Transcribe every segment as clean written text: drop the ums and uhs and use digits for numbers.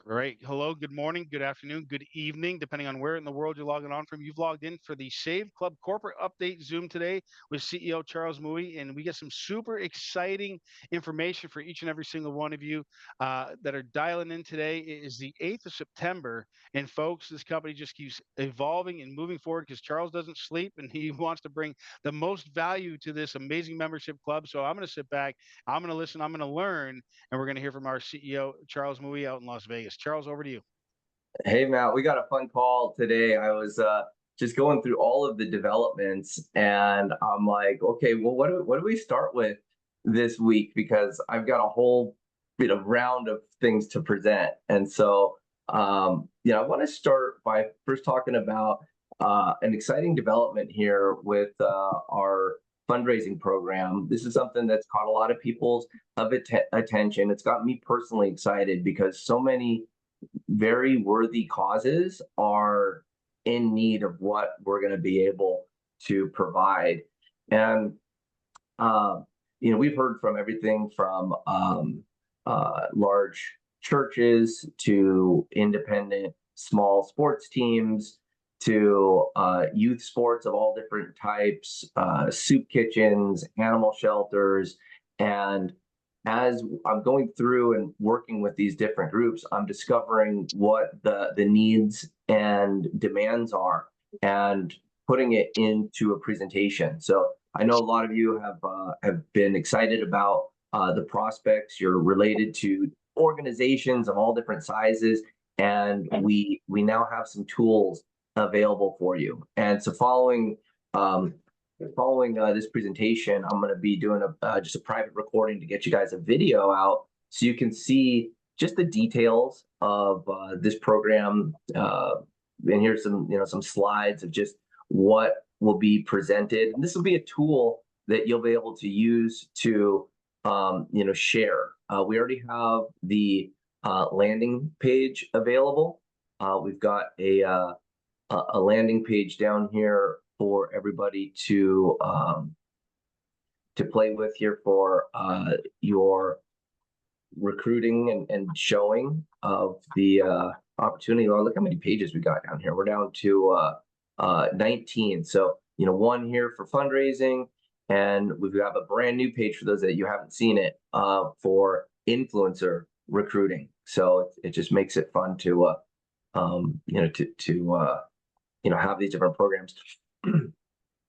Right. Hello, good morning, good afternoon, good evening, depending on where in the world you're logging on from. You've logged in for the Save Club Corporate Update Zoom today with CEO Charles Mui, and we get some super exciting information for each and every single one of you that are dialing in today. It is the 8th of September, and folks, this company just keeps evolving and moving forward because Charles doesn't sleep and he wants to bring the most value to this amazing membership club. So I'm going to sit back, I'm going to listen, I'm going to learn, and we're going to hear from our CEO, Charles Mui, out in Las Vegas. Charles, over to you. Hey Matt, we got a fun call today. I was just going through all of the developments, and I'm like, okay, well, what do we start with this week? Because I've got a whole round of things to present, and so I want to start by first talking about an exciting development here with our fundraising program. This is something that's caught a lot of people's attention. It's got me personally excited because so many very worthy causes are in need of what we're going to be able to provide. And, we've heard from everything from large churches to independent small sports teams to youth sports of all different types, soup kitchens, animal shelters, and as I'm going through and working with these different groups, I'm discovering what the needs and demands are and putting it into a presentation. So I know a lot of you have been excited about the prospects. You're related to organizations of all different sizes, and we now have some tools available for you. And so following this presentation, I'm going to be doing just a private recording to get you guys a video out so you can see just the details of this program. And here's some slides of just what will be presented. And this will be a tool that you'll be able to use to share. We already have the landing page available. We've got a landing page down here for everybody to play with here for your recruiting and showing of the opportunity. Oh, look how many pages we got down here. We're down to 19. So, one here for fundraising, and we've got a brand new page for those that you haven't seen it for influencer recruiting. So it just makes it fun to have these different programs.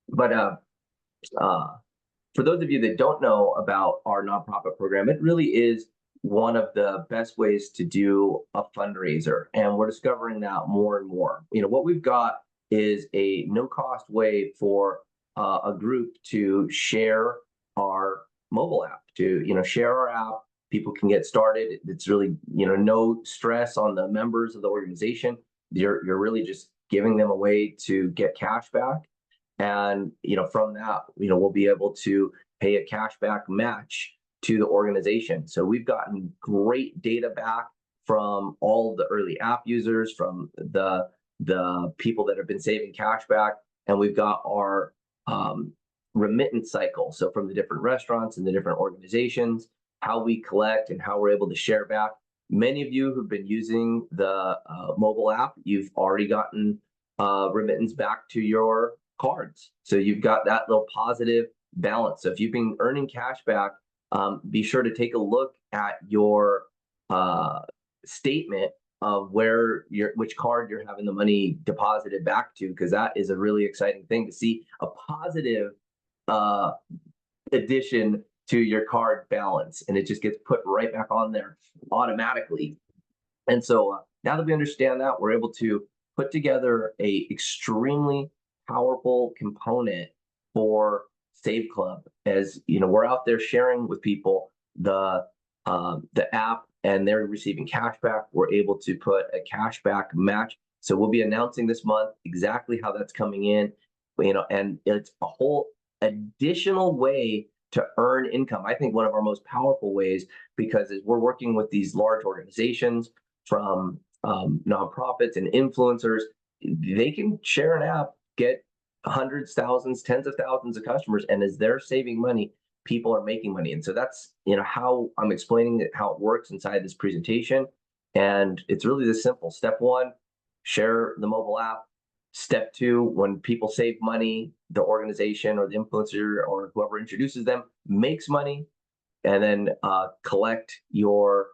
But for those of you that don't know about our nonprofit program, it really is one of the best ways to do a fundraiser. And we're discovering that more and more. What we've got is a no-cost way for a group to share our mobile app, to share our app. People can get started. It's really no stress on the members of the organization. You're really just giving them a way to get cash back. And from that, we'll be able to pay a cashback match to the organization. So we've gotten great data back from all of the early app users, from the people that have been saving cash back, and we've got our remittance cycle. So from the different restaurants and the different organizations, how we collect and how we're able to share back. Many of you who've been using the mobile app, you've already gotten remittance back to your cards. So you've got that little positive balance. So if you've been earning cash back, be sure to take a look at your statement of which card you're having the money deposited back to, because that is a really exciting thing to see a positive addition to your card balance, and it just gets put right back on there automatically. And so now that we understand that, we're able to put together a extremely powerful component for Save Club. As we're out there sharing with people the app, and they're receiving cash back. We're able to put a cash back match. So we'll be announcing this month exactly how that's coming in. And it's a whole additional way to earn income. I think one of our most powerful ways, because as we're working with these large organizations, from nonprofits and influencers, they can share an app, get hundreds, thousands, tens of thousands of customers, and as they're saving money, people are making money. And so that's how I'm explaining it, how it works inside this presentation. And it's really this simple. Step one, share the mobile app. Step two, when people save money, the organization or the influencer or whoever introduces them makes money, and then collect your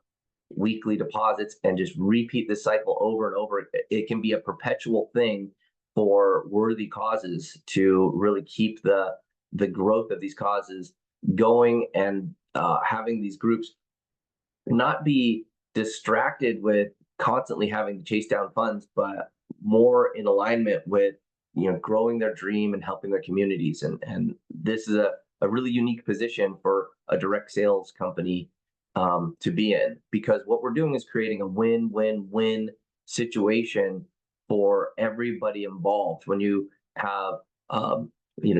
weekly deposits and just repeat this cycle over and over. It can be a perpetual thing for worthy causes to really keep the growth of these causes going, and having these groups not be distracted with constantly having to chase down funds, but more in alignment with growing their dream and helping their communities. And this is a really unique position for a direct sales company to be in, because what we're doing is creating a win-win-win situation for everybody involved. When you have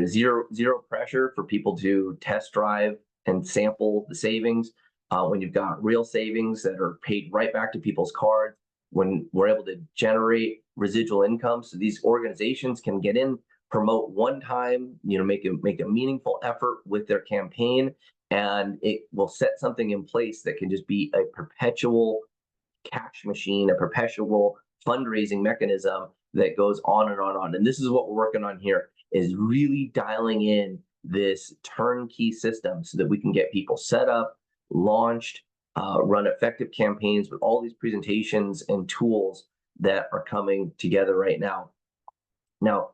zero pressure for people to test drive and sample the savings, when you've got real savings that are paid right back to people's cards, when we're able to generate residual income, so these organizations can get in, promote one time, make a meaningful effort with their campaign, and it will set something in place that can just be a perpetual cash machine, a perpetual fundraising mechanism that goes on and on and on. And this is what we're working on here, is really dialing in this turnkey system so that we can get people set up, launched, run effective campaigns with all these presentations and tools that are coming together right now. Now,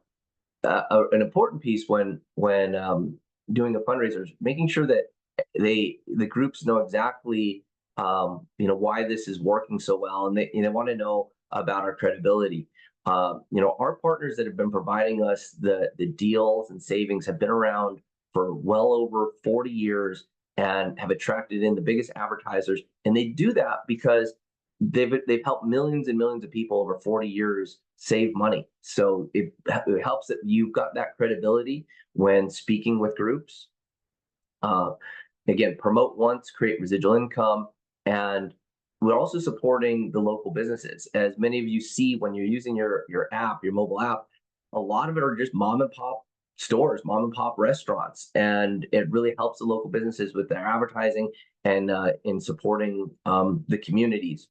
an important piece when doing a fundraiser is making sure that the groups know exactly why this is working so well, and they want to know about our credibility. Our partners that have been providing us the deals and savings have been around for well over 40 years and have attracted in the biggest advertisers, and they do that because they've helped millions and millions of people over 40 years save money. So it helps that you've got that credibility when speaking with groups. Again, promote once, create residual income, and we're also supporting the local businesses. As many of you see when you're using your app, your mobile app, a lot of it are just mom and pop stores, mom and pop restaurants, and it really helps the local businesses with their advertising and in supporting the communities.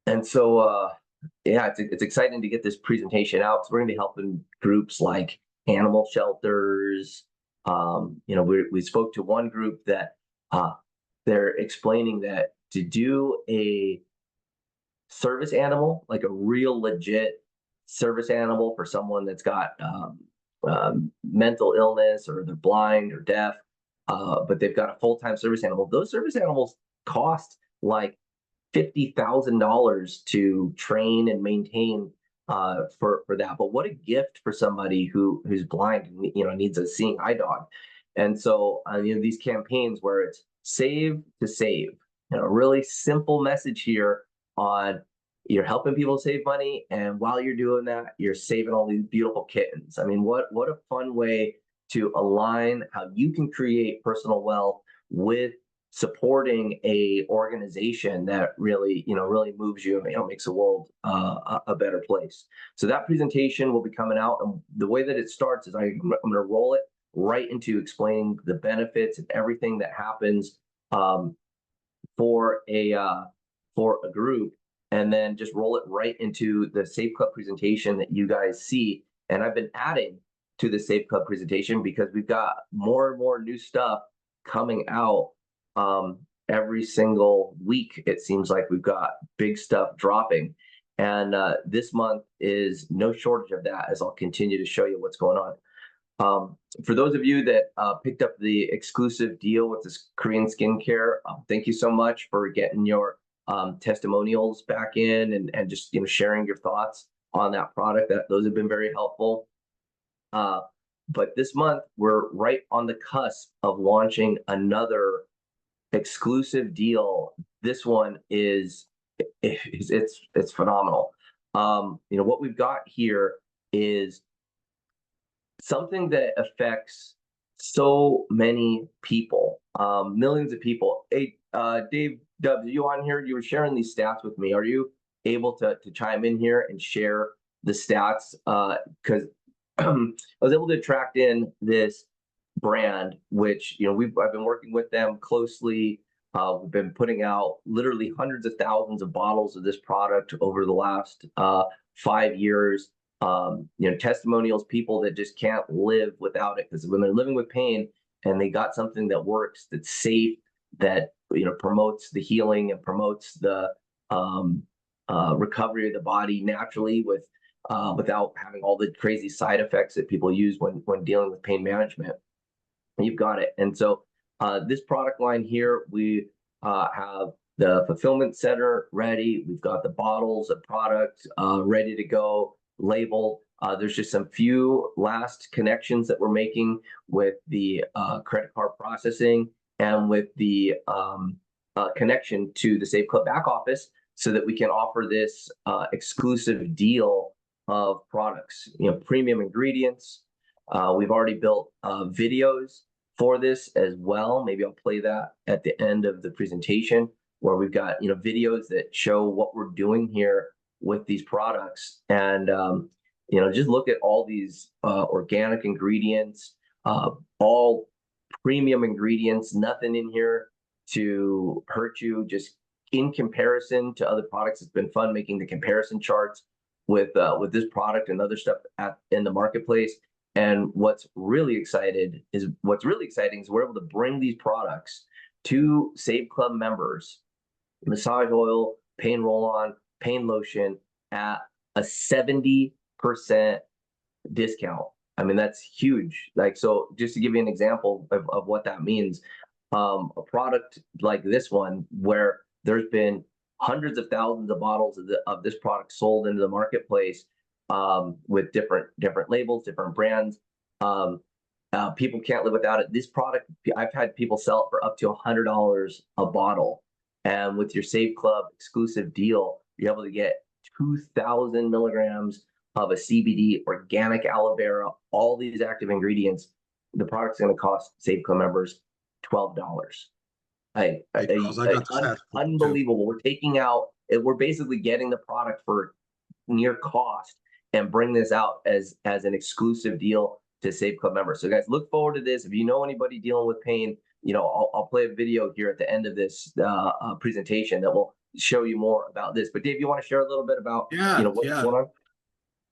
And so, yeah, it's exciting to get this presentation out. So we're going to be helping groups like animal shelters. We spoke to one group that they're explaining that to do a service animal, like a real legit service animal for someone that's got mental illness, or they're blind or deaf, but they've got a full-time service animal. Those service animals cost like $50,000 to train and maintain for that. But what a gift for somebody who's blind and needs a seeing eye dog. And so these campaigns where it's save to save, really simple message here on you're helping people save money, and while you're doing that, you're saving all these beautiful kittens. I mean, what a fun way to align how you can create personal wealth with supporting a organization that really moves you and makes the world a better place. So that presentation will be coming out, and the way that it starts is I'm going to roll it right into explaining the benefits and everything that happens for a group, and then just roll it right into the Save Club presentation that you guys see. And I've been adding to the Save Club presentation because we've got more and more new stuff coming out every single week. It seems like we've got big stuff dropping, and this month is no shortage of that, as I'll continue to show you what's going on. For those of you that picked up the exclusive deal with this Korean skincare, thank you so much for getting your testimonials back in, and just sharing your thoughts on that product. Those have been very helpful. But this month we're right on the cusp of launching another exclusive deal. This one is it's phenomenal. What we've got here is something that affects so many people, millions of people. Hey, Dave Dubs, are you on here? You were sharing these stats with me. Are you able to chime in here and share the stats? Because I was able to attract in this brand, which I've been working with them closely We've been putting out literally hundreds of thousands of bottles of this product over the last 5 years. Testimonials, people that just can't live without it, because when they're living with pain and they got something that works, that's safe, that promotes the healing and promotes the um, recovery of the body naturally without having all the crazy side effects that people use when dealing with pain management. You've got it. And so this product line here, we have the fulfillment center ready. We've got the bottles of product ready to go, labeled. There's just some few last connections that we're making with the credit card processing and with the connection to the Save Club back office, so that we can offer this exclusive deal of products, premium ingredients. We've already built videos for this as well. Maybe I'll play that at the end of the presentation, where we've got videos that show what we're doing here with these products. And just look at all these organic ingredients, all premium ingredients, nothing in here to hurt you, just in comparison to other products. It's been fun making the comparison charts with this product and other stuff in the marketplace. And what's really exciting is we're able to bring these products to Save Club members, massage oil, pain roll-on, pain lotion, at a 70% discount. I mean, that's huge. Like, so just to give you an example of what that means, a product like this one, where there's been hundreds of thousands of bottles of this product sold into the marketplace, with different labels, different brands. People can't live without it. This product, I've had people sell it for up to $100 a bottle. And with your Save Club exclusive deal, you're able to get 2,000 milligrams of a CBD organic aloe vera, all these active ingredients. The product's going to cost Save Club members $12. Unbelievable. We're taking out, we're basically getting the product for near cost and bring this out as an exclusive deal to Save Club members. So guys, look forward to this. If you know anybody dealing with pain, I'll play a video here at the end of this presentation that will show you more about this. But Dave, you want to share a little bit about what's going on?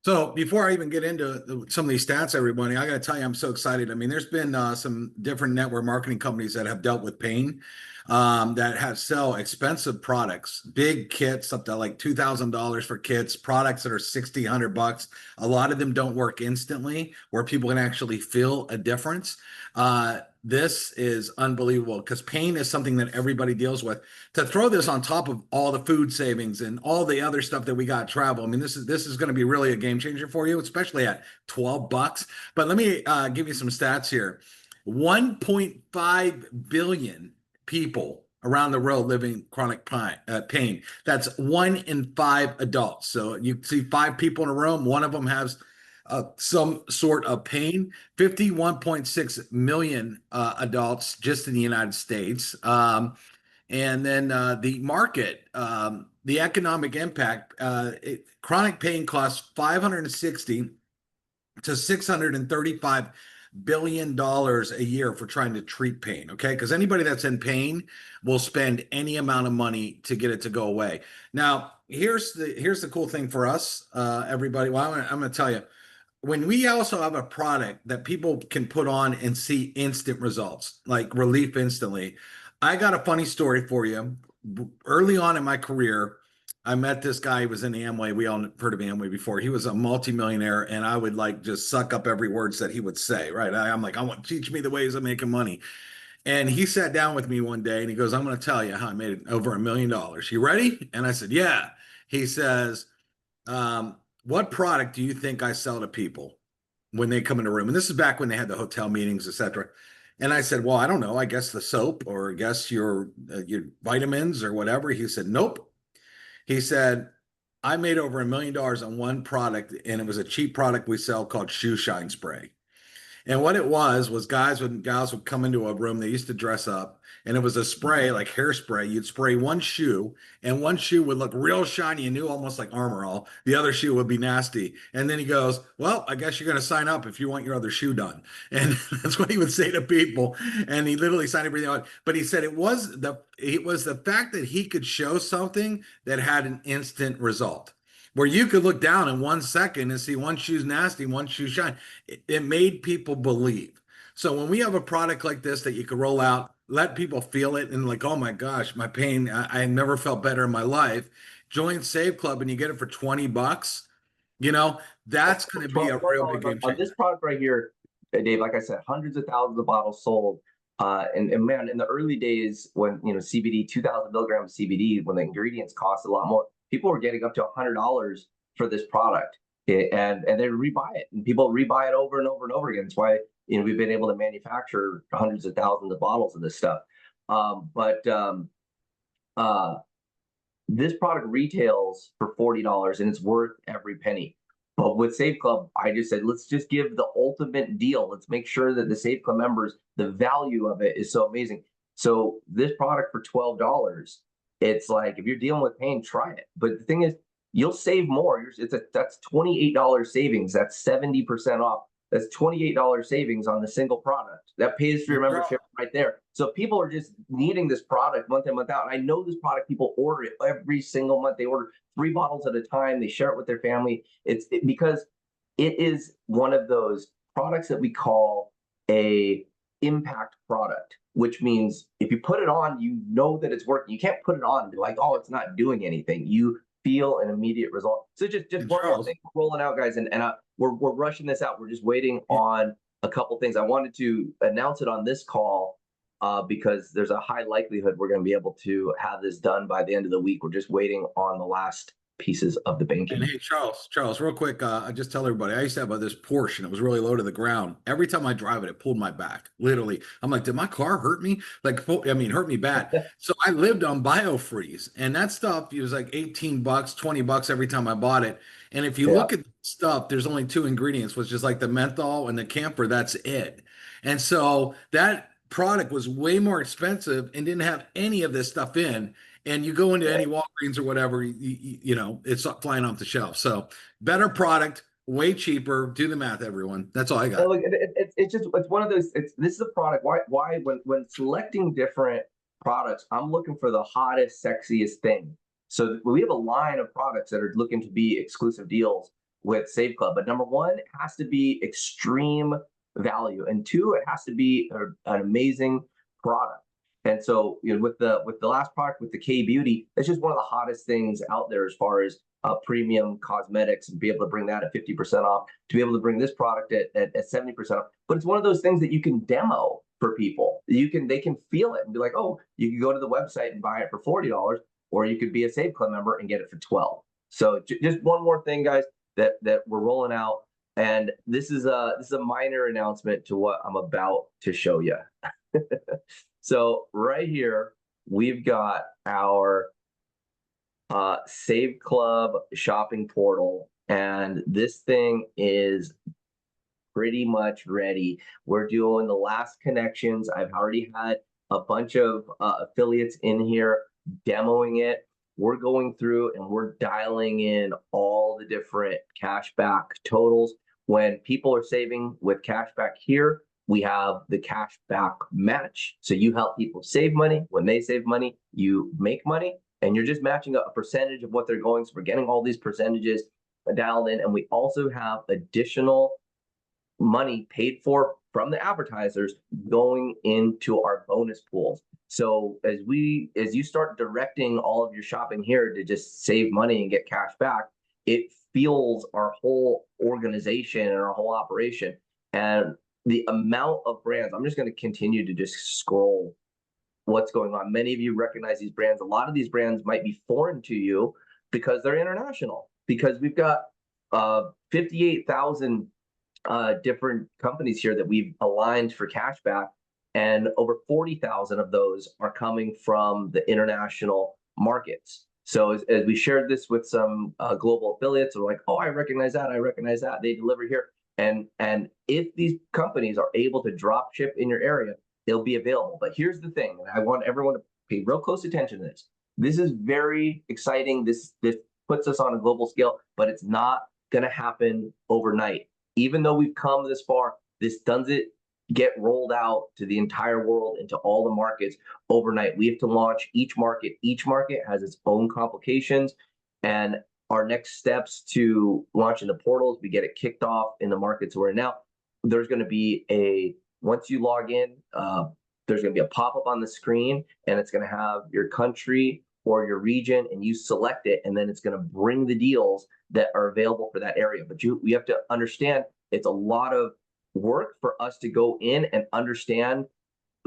So before I even get into some of these stats, everybody, I got to tell you, I'm so excited. I mean, there's been some different network marketing companies that have dealt with pain, that have sell expensive products, big kits up to like $2,000 for kits, products that are 60, $100. A lot of them don't work instantly, where people can actually feel a difference. This is unbelievable, because pain is something that everybody deals with. To throw this on top of all the food savings and all the other stuff that we got travel, I mean, this is going to be really a game changer for you, especially at $12. But let me give you some stats here. 1.5 billion people around the world living chronic pain. That's 1 in 5 adults. So you see 5 people in a room, one of them has some sort of pain. 51.6 million adults just in the United States. And then the market, the economic impact, chronic pain costs $560 to $635 billion a year for trying to treat pain. Okay, because anybody that's in pain will spend any amount of money to get it to go away. Now, here's the cool thing for us, everybody. Well, I'm going to tell you, when we also have a product that people can put on and see instant results, like relief instantly. I got a funny story for you. Early on in my career, I met this guy who was in the Amway. We all heard of Amway before. He was a multimillionaire, and I would like just suck up every word that he would say, right? I'm like, I want to teach me the ways of making money. And he sat down with me one day and he goes, I'm going to tell you how I made over $1 million. You ready? And I said, yeah. He says, what product do you think I sell to people when they come in the room? And this is back when they had the hotel meetings, etc. And I said, well, I don't know. I guess the soap, or I guess your vitamins or whatever. He said, nope. He said, I made over $1 million on one product, and it was a cheap product we sell called Shoe Shine Spray. And what it was guys and gals would come into a room. They used to dress up, and it was a spray, like hairspray. You'd spray one shoe, and one shoe would look real shiny and new, almost like Armor All. The other shoe would be nasty. And then he goes, "Well, I guess you're going to sign up if you want your other shoe done." And that's what he would say to people. And he literally signed everything out. But he said it was the fact that he could show something that had an instant result, where you could look down in 1 second and see one shoe's nasty, one shoe shine. It made people believe. So when we have a product like this that you could roll out, let people feel it, and like, oh my gosh, my pain, I never felt better in my life. Join Save Club and you get it for $20. That's going to be a real big game on this changer. product right here, Dave. Like I said, hundreds of thousands of bottles sold. And man, in the early days when CBD, 2,000 milligrams of CBD, when the ingredients cost a lot more, people were getting up to $100 for this product, and they rebuy it, and people rebuy it over and over and over again. That's why we've been able to manufacture hundreds of thousands of bottles of this stuff. But this product retails for $40, and it's worth every penny. But with Save Club, I just said, let's just give the ultimate deal. Let's make sure that the Save Club members, the value of it is so amazing. So this product for $12, it's like, if you're dealing with pain, try it. But the thing is, you'll save more. That's $28 savings. That's 70% off. That's $28 savings on the single product. That pays for your membership right there. So people are just needing this product month in, month out. And I know this product, people order it every single month. They order 3 bottles at a time. They share it with their family. Because it is one of those products that we call a impact product, which means if you put it on, you know that it's working. You can't put it on and be like, oh, it's not doing anything. You feel an immediate result. So just one more thing rolling out, guys, and we're rushing this out. We're just waiting on a couple things. I wanted to announce it on this call because there's a high likelihood we're going to be able to have this done by the end of the week. We're just waiting on the last pieces of the banking. And hey, Charles, real quick, I just tell everybody, I used to have this Porsche and it was really low to the ground. Every time I drive it, it pulled my back. Literally, I'm like, did my car hurt me? Like, I mean, hurt me bad. So I lived on BioFreeze, and that stuff, it was like $18, $20 every time I bought it. And if you look at the stuff, there's only 2 ingredients, which is like the menthol and the camphor. That's it. And so that product was way more expensive and didn't have any of this stuff in. And you go into any Walgreens or whatever, it's flying off the shelf. So better product, way cheaper. Do the math, everyone. That's all I got. Look, it's one of those. This is a product. Why when selecting different products, I'm looking for the hottest, sexiest thing. So we have a line of products that are looking to be exclusive deals with Save Club. But number one, it has to be extreme value, and 2, it has to be an amazing product. And so, with the last product, with the K Beauty, it's just one of the hottest things out there as far as premium cosmetics, and be able to bring that at 50% off, to be able to bring this product at 70% off. But it's one of those things that you can demo for people. They can feel it and be like, oh, you can go to the website and buy it for $40, or you could be a Save Club member and get it for $12. So just one more thing, guys, that we're rolling out, and this is a minor announcement to what I'm about to show you. So right here, we've got our Save Club shopping portal, and this thing is pretty much ready. We're doing the last connections. I've already had a bunch of affiliates in here demoing it. We're going through and we're dialing in all the different cashback totals. When people are saving with cashback here, we have the cashback match. So you help people save money. When they save money, you make money, and you're just matching up a percentage of what they're going. So we're getting all these percentages dialed in. And we also have additional money paid for from the advertisers going into our bonus pools. So as you start directing all of your shopping here to just save money and get cash back, it fuels our whole organization and our whole operation. And the amount of brands, I'm just going to continue to just scroll what's going on. Many of you recognize these brands. A lot of these brands might be foreign to you because they're international, because we've got 58,000 different companies here that we've aligned for cashback, and over 40,000 of those are coming from the international markets. So as we shared this with some global affiliates, they're like, oh, I recognize that. They deliver here. And if these companies are able to drop ship in your area, they'll be available. But here's the thing, and I want everyone to pay real close attention to this. This is very exciting. This puts us on a global scale, but it's not going to happen overnight. Even though we've come this far, this doesn't get rolled out to the entire world, into all the markets overnight. We have to launch each market. Each market has its own complications, and our next steps to launching the portals, we get it kicked off in the markets we're in now. There's going to be once you log in, there's going to be a pop-up on the screen, and it's going to have your country or your region, and you select it, and then it's going to bring the deals that are available for that area. But we have to understand, it's a lot of work for us to go in and understand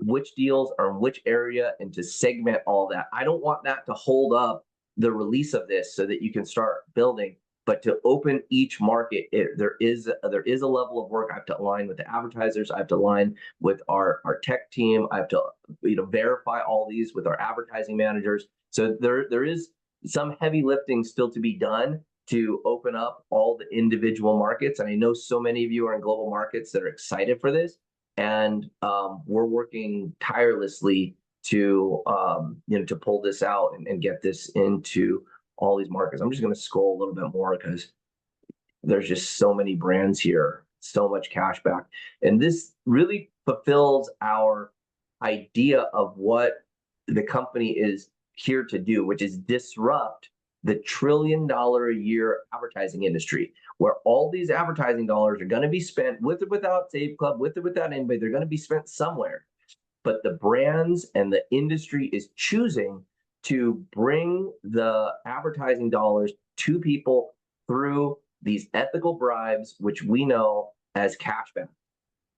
which deals are in which area and to segment all that. I don't want that to hold up the release of this so that you can start building, but to open each market, there is a level of work. I have to align with the advertisers. I have to align with our tech team. I have to verify all these with our advertising managers. So there is some heavy lifting still to be done to open up all the individual markets. And I know so many of you are in global markets that are excited for this, and we're working tirelessly to to pull this out and get this into all these markets. I'm just going to scroll a little bit more because there's just so many brands here, so much cash back. And this really fulfills our idea of what the company is here to do, which is disrupt the $1 trillion a year advertising industry, where all these advertising dollars are going to be spent, with or without Save Club, with or without anybody, they're going to be spent somewhere. But the brands and the industry is choosing to bring the advertising dollars to people through these ethical bribes, which we know as cashback.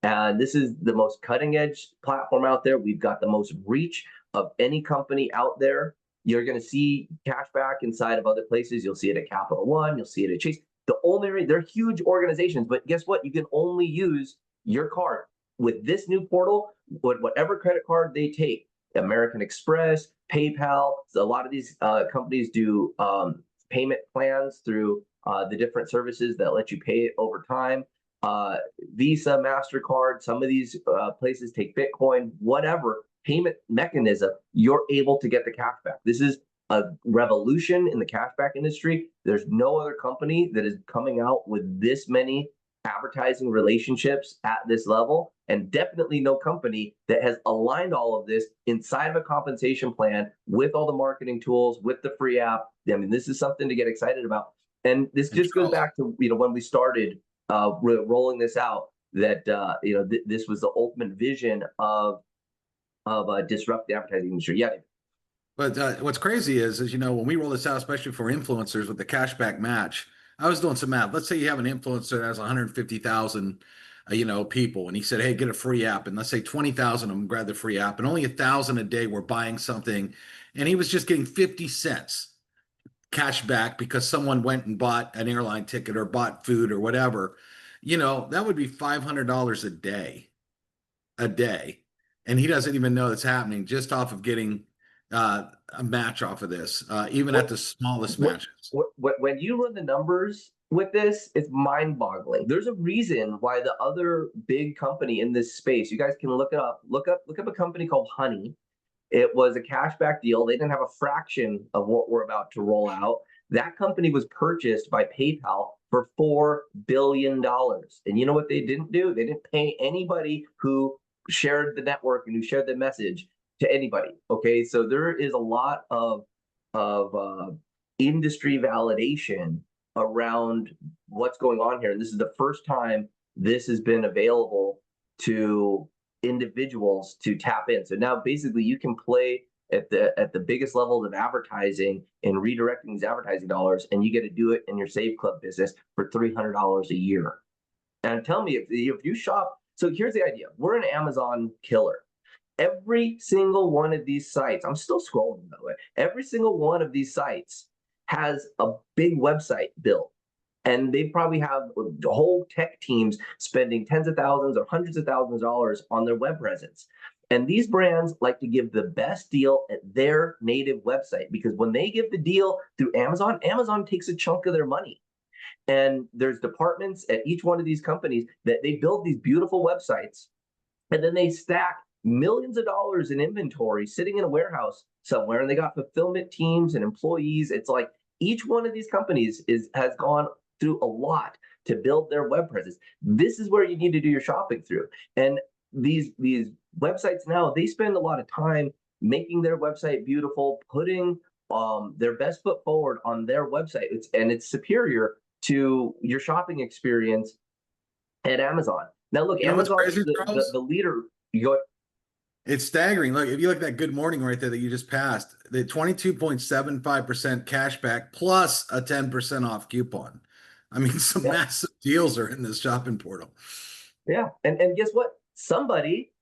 And this is the most cutting edge platform out there. We've got the most reach of any company out there. You're going to see cashback inside of other places. You'll see it at Capital One. You'll see it at Chase. They're huge organizations, but guess what? You can only use your card. With this new portal, whatever credit card they take, American Express, PayPal, so a lot of these companies do payment plans through the different services that let you pay it over time. Visa, MasterCard, some of these places take Bitcoin, whatever payment mechanism, you're able to get the cash back. This is a revolution in the cashback industry. There's no other company that is coming out with this many advertising relationships at this level, and definitely no company that has aligned all of this inside of a compensation plan with all the marketing tools, with the free app. I mean, this is something to get excited about. And this just goes back to when we started rolling this out, that this was the ultimate vision of disrupt the advertising industry. Yeah. But what's crazy is when we roll this out, especially for influencers with the cashback match, I was doing some math. Let's say you have an influencer that has 150,000, people, and he said, "Hey, get a free app." And let's say 20,000 of them grab the free app, and only 1,000 a day were buying something, and he was just getting 50 cents cash back because someone went and bought an airline ticket or bought food or whatever. That would be $500 a day, and he doesn't even know that's happening just off of getting a match off of this, even at the smallest matches. When you run the numbers with this, it's mind-boggling. There's a reason why the other big company in this space, you guys can look it up. Look up a company called Honey. It was a cashback deal. They didn't have a fraction of what we're about to roll out. That company was purchased by PayPal for $4 billion. And you know what they didn't do? They didn't pay anybody who shared the network and who shared the message to anybody. Okay, so there is a lot of industry validation around what's going on here, and this is the first time this has been available to individuals to tap in. So now basically you can play at the biggest levels of advertising and redirecting these advertising dollars, and you get to do it in your Save Club business for $300 a year. And tell me, if you shop, so here's the idea: we're an Amazon killer. Every single one of these sites, I'm still scrolling, by the way, every single one of these sites has a big website built. And they probably have whole tech teams spending tens of thousands or hundreds of thousands of dollars on their web presence. And these brands like to give the best deal at their native website, because when they give the deal through Amazon, Amazon takes a chunk of their money. And there's departments at each one of these companies that they build these beautiful websites, and then they stack millions of dollars in inventory sitting in a warehouse somewhere, and they got fulfillment teams and employees. It's like each one of these companies has gone through a lot to build their web presence. This is where you need to do your shopping through. And these websites now, they spend a lot of time making their website beautiful, putting their best foot forward on their website. It's superior to your shopping experience at Amazon. Now, look, You know what's Amazon crazy, is Charles? the leader. You go. It's staggering. Look, if you look at that good morning right there that you just passed, the 22.75% cash back plus a 10% off coupon. I mean, some Yeah, massive deals are in this shopping portal. yeah. And guess what? Somebody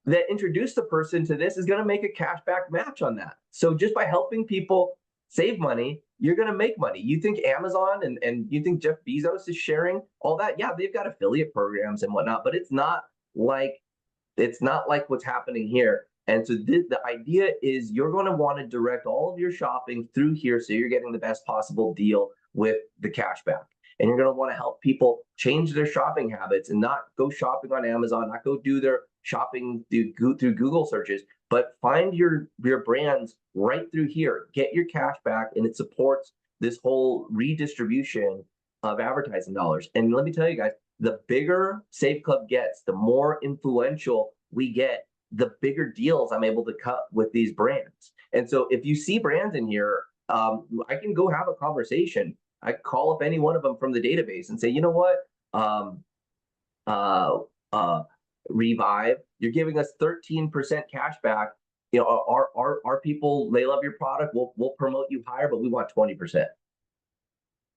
that introduced the person to this is going to make a cashback match on that. So just by helping people save money, you're going to make money. You think Amazon and you think Jeff Bezos is sharing all that? Yeah, they've got affiliate programs and whatnot, but it's not like what's happening here. And so the idea is you're going to want to direct all of your shopping through here, so you're getting the best possible deal with the cashback. And you're going to want to help people change their shopping habits and not go shopping on Amazon, not go do their shopping through Google searches, but find your brands right through here. Get your cash back, and it supports this whole redistribution of advertising dollars. And let me tell you guys, the bigger Save Club gets, the more influential we get, the bigger deals I'm able to cut with these brands. And so if you see brands in here, I can go have a conversation. I call up any one of them from the database and say, you know what, Revive, you're giving us 13% cash back. You know, our people, they love your product. We'll promote you higher, but we want 20%.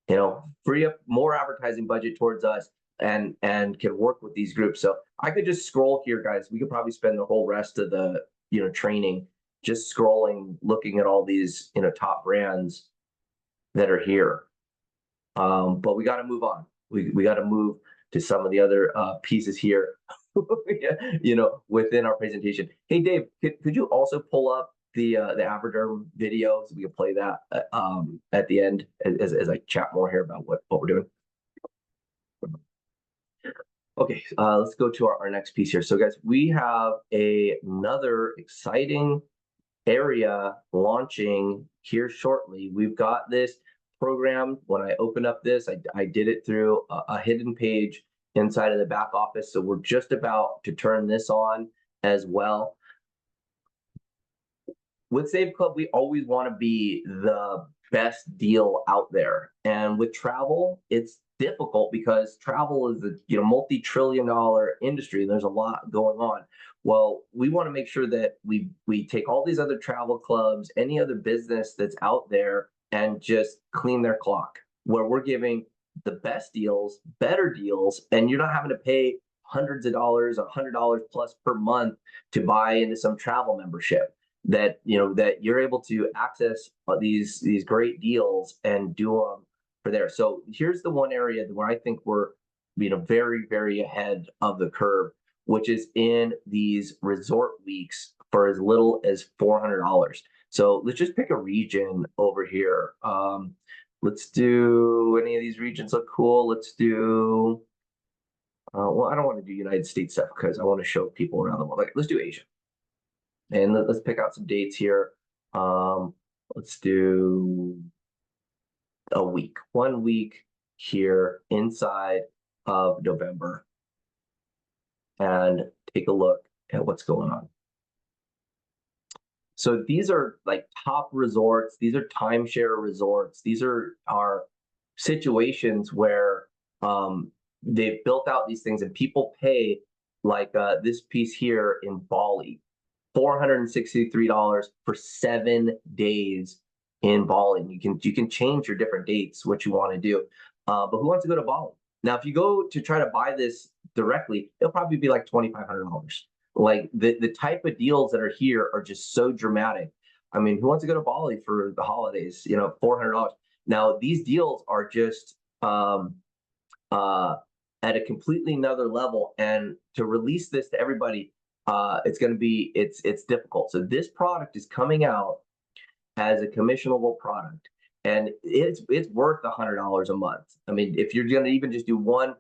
You know, free up more advertising budget towards us, and can work with these groups. So I could just scroll here, guys. We could probably spend the whole rest of the training just scrolling, looking at all these top brands that are here. But we got to move on. We got to move to some of the other pieces here, within our presentation. Hey, Dave, could you also pull up the Avoderm video so we can play that at the end as I chat more here about what we're doing? Okay, let's go to our next piece here. So, guys, we have another exciting area launching here shortly. We've got this program. When I open up this, I did it through a hidden page inside of the back office. So we're just about to turn this on as well. With Save Club, we always want to be the best deal out there. And with travel, it's difficult because travel is a multi-trillion-dollar industry. And there's a lot going on. Well, we want to make sure that we take all these other travel clubs, any other business that's out there, and just clean their clock, where we're giving the best deals, better deals, and you're not having to pay hundreds of dollars, $100 plus per month to buy into some travel membership. That you're able to access these great deals and do them for there. So here's the one area where I think we're very, very ahead of the curve, which is in these resort weeks for as little as $400. So let's just pick a region over here. Let's do, any of these regions look cool. Let's do, well, I don't want to do United States stuff because I want to show people around the world. Like, let's do Asia. And let's pick out some dates here. Let's do a week, 1 week here inside of November, and take a look at what's going on. So these are like top resorts. These are timeshare resorts. These are situations where they've built out these things, and people pay, like this piece here in Bali, $463 for 7 days in Bali. And you can change your different dates, what you want to do. But who wants to go to Bali? Now, if you go to try to buy this directly, it'll probably be like $2,500. Like the type of deals that are here are just so dramatic. I mean, who wants to go to Bali for the holidays? $400. Now, these deals are just at a completely another level. And to release this to everybody, it's difficult. So this product is coming out as a commissionable product. and it's worth $100 a month. I mean, if you're going to even just do one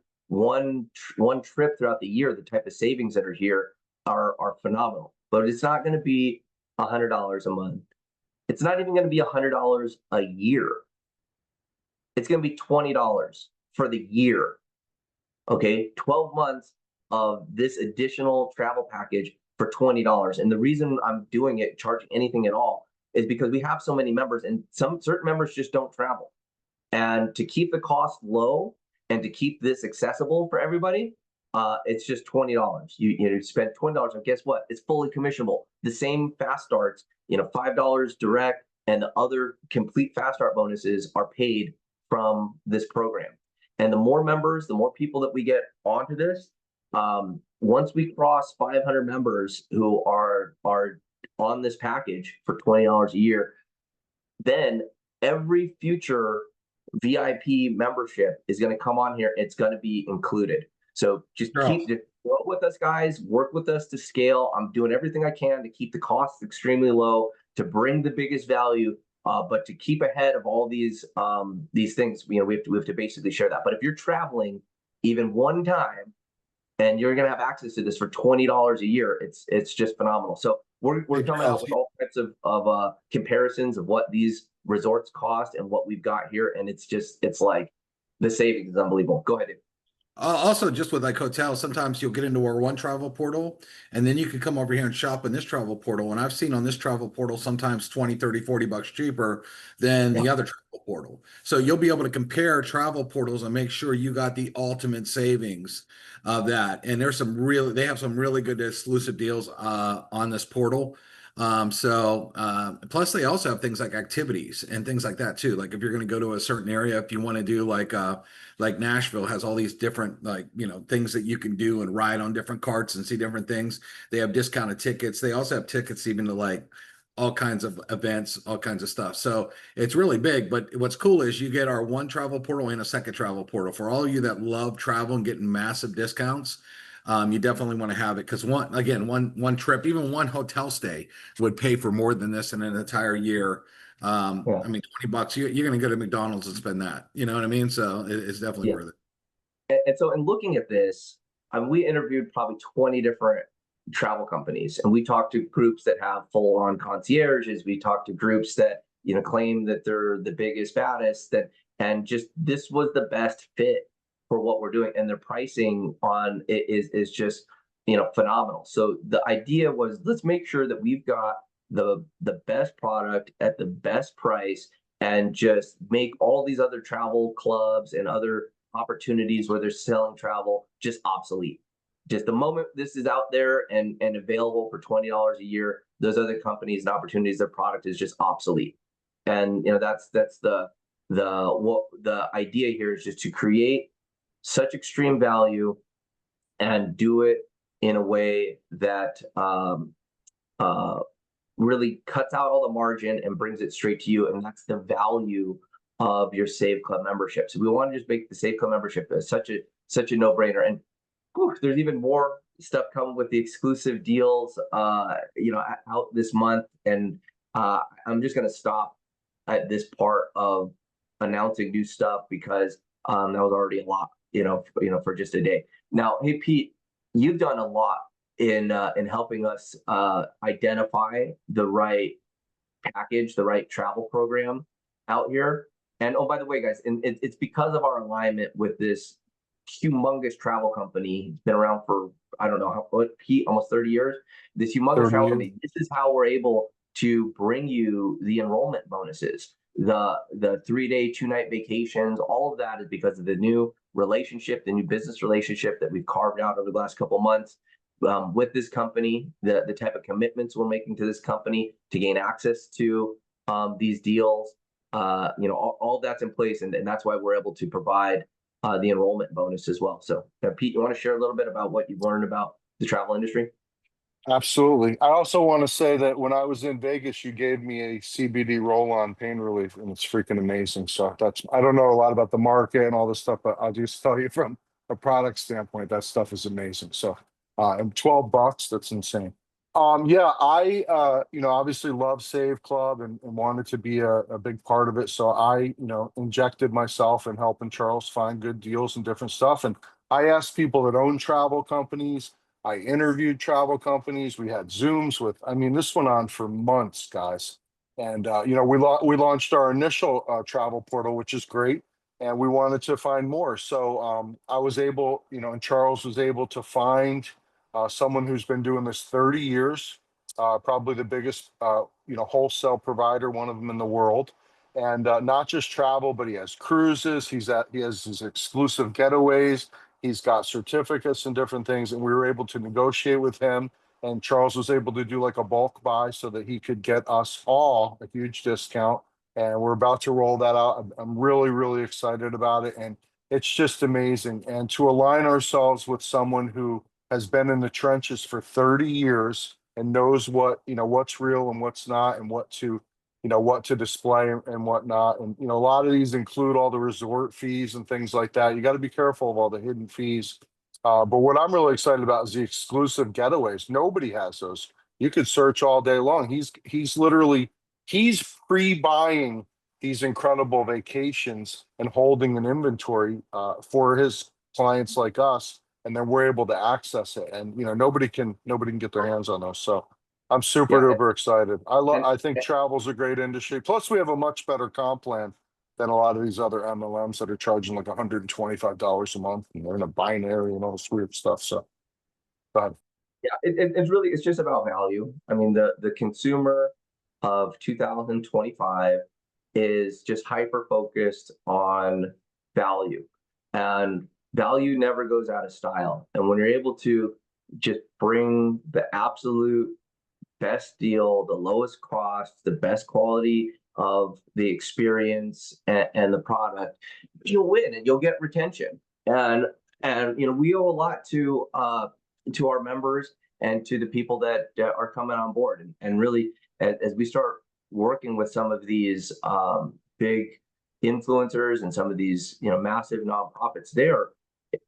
trip throughout the year, the type of savings that are here are phenomenal. But it's not going to be $100 a month. It's not even going to be $100 a year. It's going to be $20 for the year. Okay, 12 months of this additional travel package for $20. And the reason I'm doing it, charging anything at all, is because we have so many members, and some certain members just don't travel. And to keep the cost low and to keep this accessible for everybody, it's just $20. You spend $20, and guess what? It's fully commissionable. The same fast starts, $5 direct, and the other complete fast start bonuses are paid from this program. And the more members, the more people that we get onto this, once we cross 500 members who are on this package for $20 a year, then every future VIP membership is going to come on here. It's going to be included. So just work with us, guys. Work with us to scale. I'm doing everything I can to keep the costs extremely low, to bring the biggest value, but to keep ahead of all these things. We have to basically share that. But if you're traveling even one time, and you're going to have access to this for $20 a year, it's just phenomenal. So we're coming out with all types of comparisons of what these resorts cost and what we've got here, and it's like the savings is unbelievable. Go ahead, Dave. Also, just with like hotels, sometimes you'll get into our one travel portal, and then you can come over here and shop in this travel portal. And I've seen on this travel portal sometimes 20, 30, $40 cheaper than the other travel portal. So you'll be able to compare travel portals and make sure you got the ultimate savings of that. And they have some really good exclusive deals on this portal. Plus they also have things like activities and things like that too. Like if you're going to go to a certain area, if you want to do like Nashville has all these different things that you can do and ride on different carts and see different things. They have discounted tickets. They also have tickets even to like all kinds of events, all kinds of stuff. So it's really big. But what's cool is you get our one travel portal and a second travel portal. For all of you that love travel and getting massive discounts, you definitely want to have it, because one trip, even one hotel stay would pay for more than this in an entire year. I mean, $20, you're going to go to McDonald's and spend that. You know what I mean? So it's definitely worth it. And so in looking at this, we interviewed probably 20 different travel companies, and we talked to groups that have full-on concierges. We talked to groups that claim that they're the biggest, baddest, and just this was the best fit for what we're doing, and their pricing on it is just phenomenal. So the idea was, let's make sure that we've got the best product at the best price, and just make all these other travel clubs and other opportunities where they're selling travel just obsolete. Just the moment this is out there and available for $20 a year, those other companies and opportunities, their product is just obsolete. And that's the idea here is just to create such extreme value and do it in a way that really cuts out all the margin and brings it straight to you. And that's the value of your Save Club membership. So we want to just make the Save Club membership such a no-brainer. And there's even more stuff coming with the exclusive deals out this month. And I'm just going to stop at this part of announcing new stuff, because that was already a lot, for just a day. Now, hey Pete, you've done a lot in helping us identify the right package, the right travel program out here. And oh, by the way, guys, and it's because of our alignment with this humongous travel company. It's been around for, I don't know Pete, almost 30 years. This humongous travel company. This is how we're able to bring you the enrollment bonuses, the 3-day, 2-night vacations. All of that is because of the new relationship, the new business relationship that we've carved out over the last couple of months with this company, the type of commitments we're making to this company to gain access to these deals. All that's in place, and that's why we're able to provide the enrollment bonus as well. So Pete, you want to share a little bit about what you've learned about the travel industry? Absolutely. I also want to say that when I was in Vegas, you gave me a CBD roll-on pain relief, and it's freaking amazing. So I don't know a lot about the market and all this stuff, but I'll just tell you from a product standpoint, that stuff is amazing. So and $12, that's insane. Yeah, I obviously love Save Club and wanted to be a big part of it. So I, injected myself in helping Charles find good deals and different stuff. And I asked people that own travel companies. I interviewed travel companies. We had Zooms with, I mean, this went on for months, guys. And we launched our initial travel portal, which is great. And we wanted to find more. So I was able, and Charles was able to find someone who's been doing this 30 years, probably the biggest, wholesale provider, one of them in the world. And not just travel, but he has cruises. He has his exclusive getaways. He's got certificates and different things. And we were able to negotiate with him. And Charles was able to do like a bulk buy so that he could get us all a huge discount. And we're about to roll that out. I'm really, really excited about it. And it's just amazing. And to align ourselves with someone who has been in the trenches for 30 years and knows what's real and what's not, and what to display and whatnot. And a lot of these include all the resort fees and things like that. You got to be careful of all the hidden fees. But what I'm really excited about is the exclusive getaways. Nobody has those. You could search all day long. He's pre-buying these incredible vacations and holding an inventory for his clients like us, and then we're able to access it. And nobody can get their hands on those. So I'm super Yeah, duper excited. and, I think travel's a great industry. Plus, we have a much better comp plan than a lot of these other MLMs that are charging like $125 a month, and they're in a binary and all this weird stuff. So, go ahead. yeah, it's just about value. I mean, the consumer of 2025 is just hyper focused on value, and value never goes out of style. And when you're able to just bring the absolute best deal, the lowest cost, the best quality of the experience and the product, you'll win and you'll get retention. And we owe a lot to our members and to the people that are coming on board. And really, as we start working with some of these big influencers and some of these massive nonprofits, they are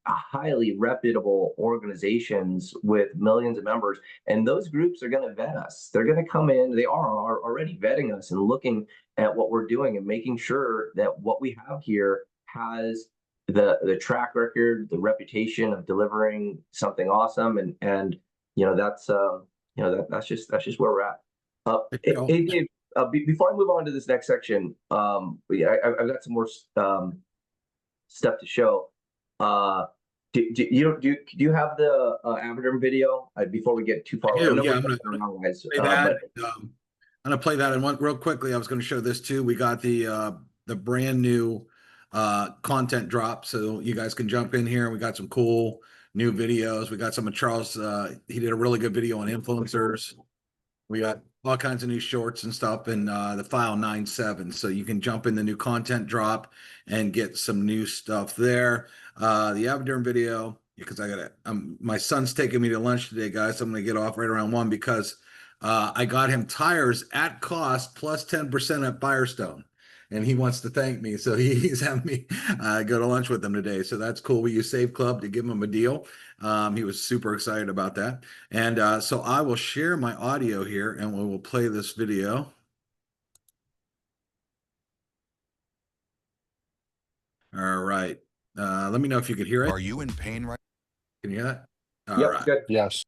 highly reputable organizations with millions of members, and those groups are going to vet us. They're going to come in, they are already vetting us and looking at what we're doing and making sure that what we have here has the track record, the reputation of delivering something awesome. And that's just where we're at. Hey, Dave, before I move on to this next section, I've got some more stuff to show. Do you have the Avaderm video before we get too far? I do, yeah, I'm gonna play that. And one real quickly, I was going to show this too. We got the brand new content drop, so you guys can jump in here. We got some cool new videos. We got some of Charles. He did a really good video on influencers. We got all kinds of new shorts and stuff in the file 9.7, so you can jump in the new content drop and get some new stuff there. The Avaderm video, because I got my son's taking me to lunch today, guys. So I'm gonna get off right around 1 because I got him tires at cost plus 10% at Firestone, and he wants to thank me, so he's having me go to lunch with him today. So that's cool. We use Save Club to give him a deal. He was super excited about that. And so I will share my audio here, and we will play this video. All right. Let me know if you could hear it. Are you in pain right? Can you hear that? All Yep, right. good. Yes.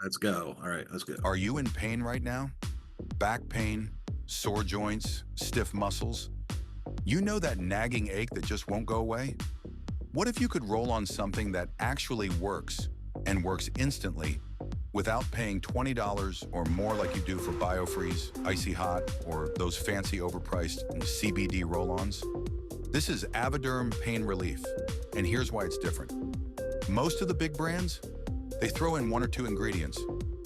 Let's go. All right, let's go. Are you in pain right now? Back pain, sore joints, stiff muscles? You know that nagging ache that just won't go away? What if you could roll on something that actually works and works instantly without paying $20 or more like you do for BioFreeze, Icy Hot, or those fancy overpriced CBD roll-ons? This is Avaderm Pain Relief, and here's why it's different. Most of the big brands, they throw in 1 or 2 ingredients,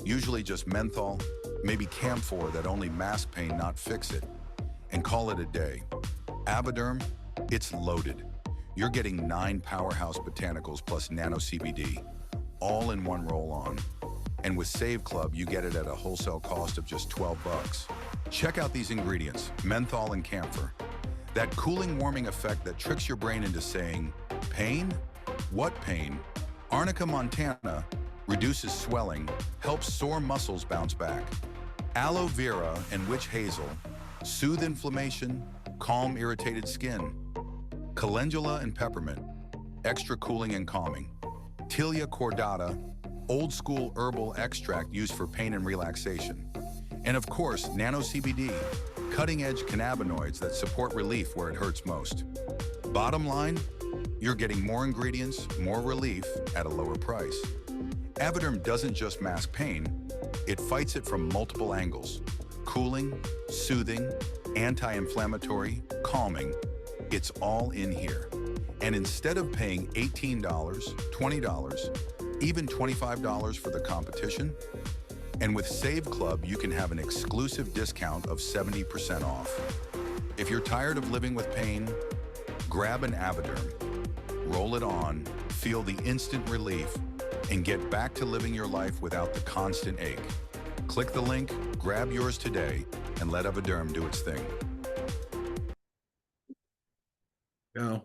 usually just menthol, maybe camphor that only mask pain, not fix it, and call it a day. Avaderm, it's loaded. You're getting 9 powerhouse botanicals plus nano CBD, all in one roll-on. And with Save Club, you get it at a wholesale cost of just $12. Check out these ingredients, menthol and camphor. That cooling, warming effect that tricks your brain into saying, pain? What pain? Arnica montana? reduces swelling, helps sore muscles bounce back. Aloe vera and witch hazel soothe inflammation, calm irritated skin. Calendula and peppermint, extra cooling and calming. Tilia cordata, old school herbal extract used for pain and relaxation. And of course, nano CBD, cutting-edge cannabinoids that support relief where it hurts most. Bottom line, you're getting more ingredients, more relief at a lower price. Avoderm doesn't just mask pain, it fights it from multiple angles. Cooling, soothing, anti-inflammatory, calming, it's all in here. And instead of paying $18, $20, even $25 for the competition, and with Save Club, you can have an exclusive discount of 70% off. If you're tired of living with pain, grab an Avoderm, roll it on, feel the instant relief, and get back to living your life without the constant ache. Click the link, grab yours today, and let Avoderm do its thing. Go.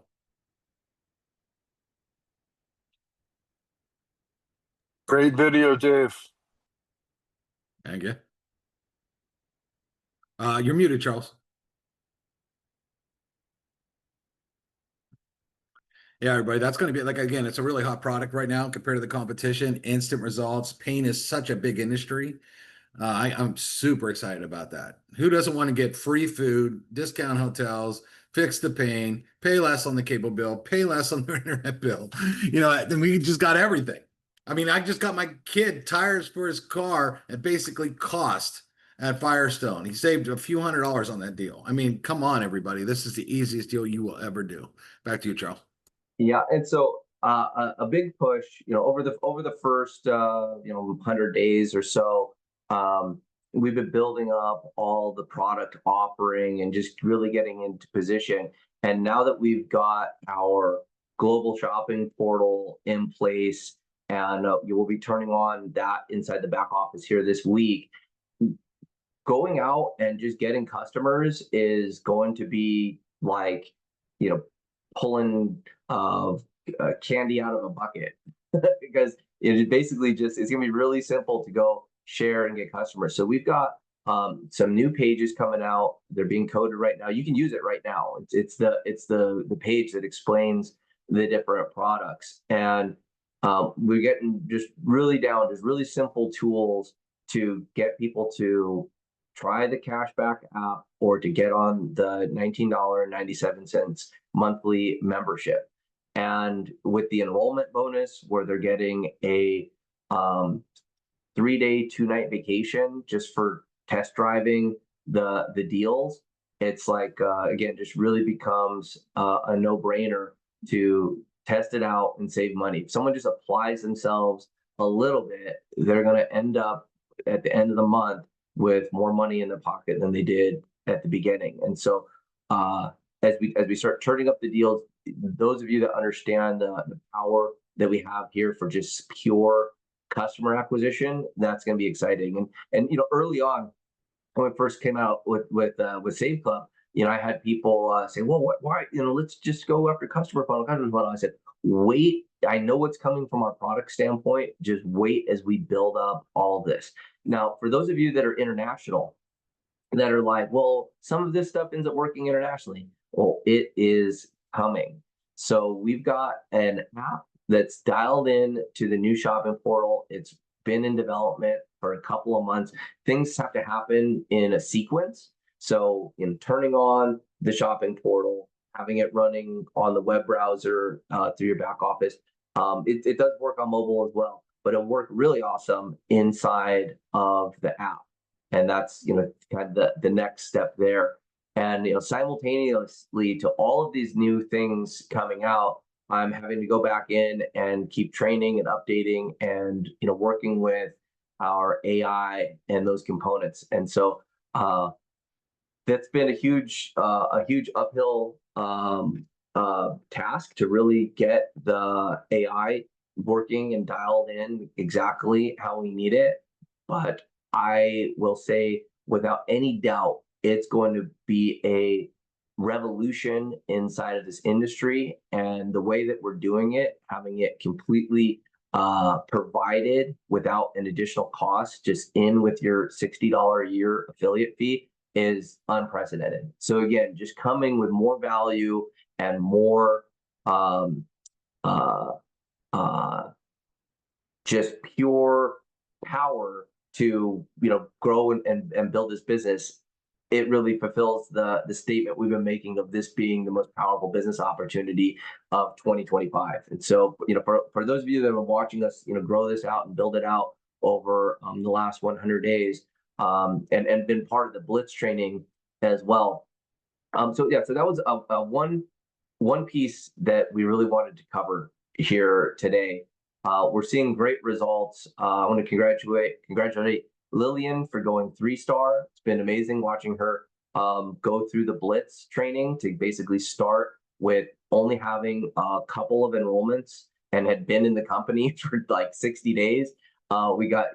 Great video, Dave. Thank you. You're muted, Charles. Yeah, everybody, that's going to be like, again, it's a really hot product right now compared to the competition. Instant results. Pain is such a big industry. I'm super excited about that. Who doesn't want to get free food, discount hotels, fix the pain, pay less on the cable bill, pay less on the internet bill? You know, then we just got everything. I mean, I just got my kid tires for his car at basically cost at Firestone. He saved a few $100s on that deal. I mean, come on, everybody. This is the easiest deal you will ever do. Back to you, Charles. Yeah, and so a big push, over the first 100 days or so, we've been building up all the product offering and just really getting into position. And now that we've got our global shopping portal in place, and you will be turning on that inside the back office here this week, going out and just getting customers is going to be like, pulling candy out of a bucket because it basically it's going to be really simple to go share and get customers. So we've got some new pages coming out. They're being coded right now. You can use it right now. It's the page that explains the different products, and we're getting just really simple tools to get people to try the cashback app or to get on the $19.97 monthly membership. And with the enrollment bonus, where they're getting a 3-day, 2-night vacation just for test driving the deals, it's like, again, just really becomes a no-brainer to test it out and save money. If someone just applies themselves a little bit, they're going to end up at the end of the month with more money in their pocket than they did at the beginning. And so as we start turning up the deals, those of you that understand the power that we have here for just pure customer acquisition, that's going to be exciting. And early on, when we first came out with Save Club, I had people say, well, why, let's just go after customer funnel. I said, wait, I know what's coming from our product standpoint. Just wait as we build up all this. Now, for those of you that are international, that are like, well, some of this stuff ends up working internationally. Well, it is coming. So we've got an app that's dialed in to the new shopping portal. It's been in development for a couple of months. Things have to happen in a sequence. So in turning on the shopping portal, having it running on the web browser through your back office, it does work on mobile as well, but it'll work really awesome inside of the app. And that's, kind of the next step there. And, simultaneously to all of these new things coming out, I'm having to go back in and keep training and updating and, working with our AI and those components. And so that's been a huge uphill task to really get the AI working and dialed in exactly how we need it. But I will say without any doubt, it's going to be a revolution inside of this industry, and the way that we're doing it, having it completely provided without an additional cost, just in with your $60 a year affiliate fee, is unprecedented. So again, just coming with more value and more just pure power to grow and build this business. It really fulfills the statement we've been making of this being the most powerful business opportunity of 2025. And so, for those of you that have been watching us, grow this out and build it out over the last 100 days, and been part of the Blitz training as well. So that was a one piece that we really wanted to cover here today. We're seeing great results. I want to congratulate Lillian for going 3-star. It's been amazing watching her go through the Blitz training to basically start with only having a couple of enrollments and had been in the company for like 60 days.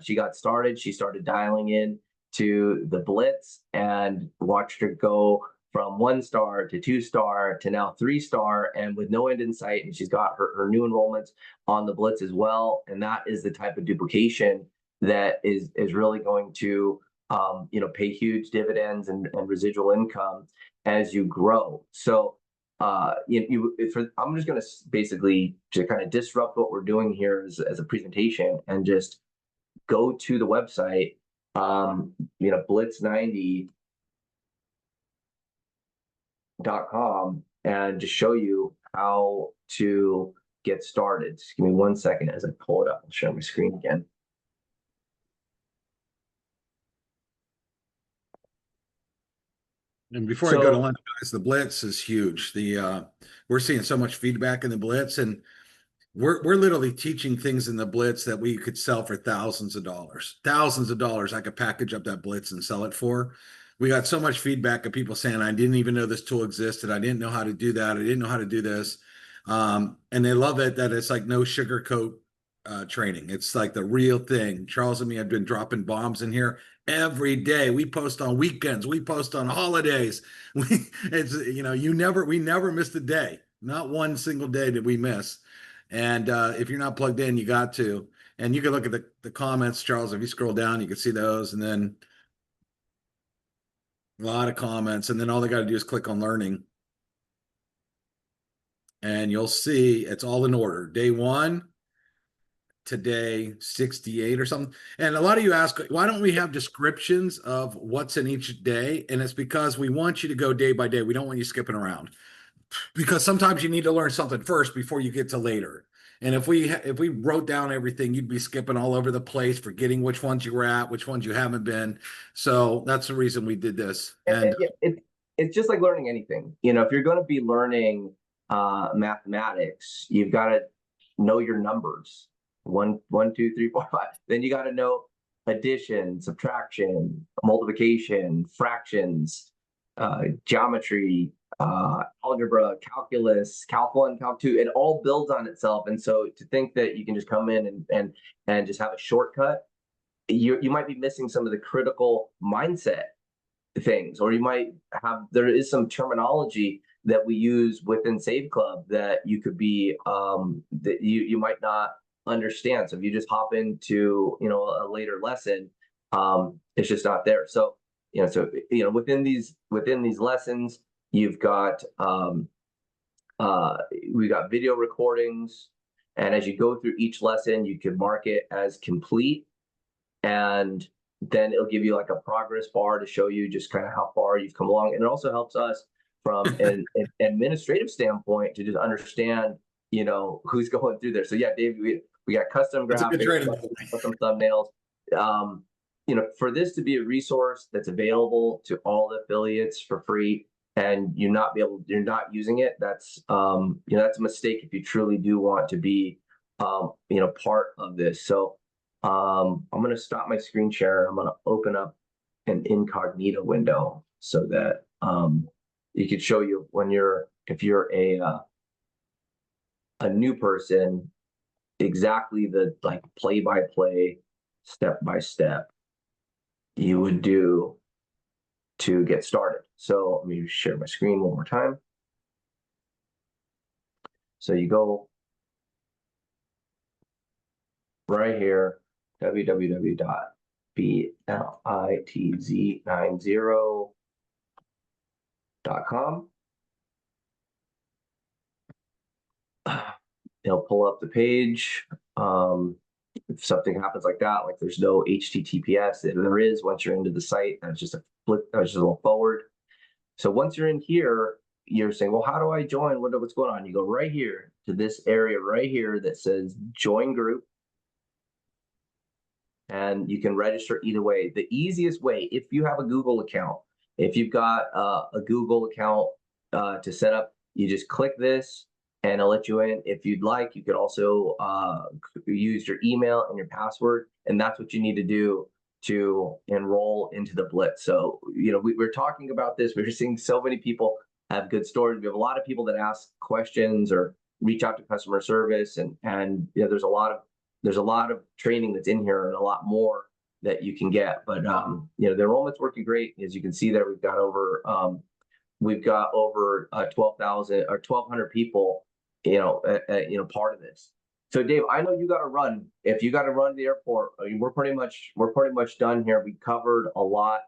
She got started. She started dialing in to the Blitz and watched her go from 1-star to 2-star to now 3-star, and with no end in sight. And she's got her new enrollments on the Blitz as well. And that is the type of duplication that is really going to pay huge dividends and residual income as you grow. So I'm just going to basically to kind of disrupt what we're doing here as a presentation and just go to the website, blitz90.com, and just show you how to get started. Just give me 1 second as I pull it up. I'll share my screen again. And before I go to lunch, guys, the Blitz is huge. We're seeing so much feedback in the Blitz, and we're literally teaching things in the Blitz that we could sell for thousands of dollars. Thousands of dollars I could package up that Blitz and sell it for. We got so much feedback of people saying, I didn't even know this tool existed. I didn't know how to do that. I didn't know how to do this. And they love it that it's like no sugarcoat training. It's like the real thing. Charles and me have been dropping bombs in here every day. We post on weekends. We post on holidays. We never missed a day. Not one single day did we miss. And if you're not plugged in, you got to. And you can look at the comments, Charles. If you scroll down, you can see those. And then a lot of comments. And then all they got to do is click on learning. And you'll see it's all in order. Day 1 to day 68 or something. And a lot of you ask, why don't we have descriptions of what's in each day? And it's because we want you to go day by day. We don't want you skipping around, because sometimes you need to learn something first before you get to later. And if we wrote down everything, you'd be skipping all over the place, forgetting which ones you were at, which ones you haven't been. So that's the reason we did this. And it's just like learning anything. If you're going to be learning mathematics, you've got to know your numbers. 1, 2, 3, 4, 5. Then you got to know addition, subtraction, multiplication, fractions, geometry, algebra, calculus, calc 1, calc 2. It all builds on itself. And so to think that you can just come in and just have a shortcut, you might be missing some of the critical mindset things, or there is some terminology that we use within Save Club that you could be that you might not understand. So if you just hop into a later lesson, it's just not there. So within these lessons, you've got we got video recordings, and as you go through each lesson, you can mark it as complete, and then it'll give you like a progress bar to show you just kind of how far you've come along. And it also helps us from an administrative standpoint to just understand who's going through there. So yeah, Dave, we got custom graphics, custom thumbnails. For this to be a resource that's available to all the affiliates for free, and you're not using it, that's that's a mistake if you truly do want to be part of this. So I'm going to stop my screen share. I'm going to open up an incognito window so that it could show you if you're a new person, exactly the play-by-play, step-by-step you would do to get started. So let me share my screen one more time. So you go right here, www.blitz90.com. It'll pull up the page. If something happens like that, like there's no HTTPS, there is once you're into the site. That's just a flip, that's just a little forward. So once you're in here, you're saying, well, how do I join? What's going on? You go right here to this area right here that says join group. And you can register either way. The easiest way, if you have a Google account, if you've got a Google account to set up, you just click this and it'll let you in. If you'd like, you could also use your email and your password, and that's what you need to do to enroll into the Blitz. So, we're talking about this. We're seeing so many people have good stories. We have a lot of people that ask questions or reach out to customer service, and there's a lot of training that's in here and a lot more that you can get. But the enrollment's working great. As you can see there, we've got over 12,000 or 1,200 people, part of this. So Dave, I know you got to run. If you got to run to the airport, we're pretty much done here. We covered a lot.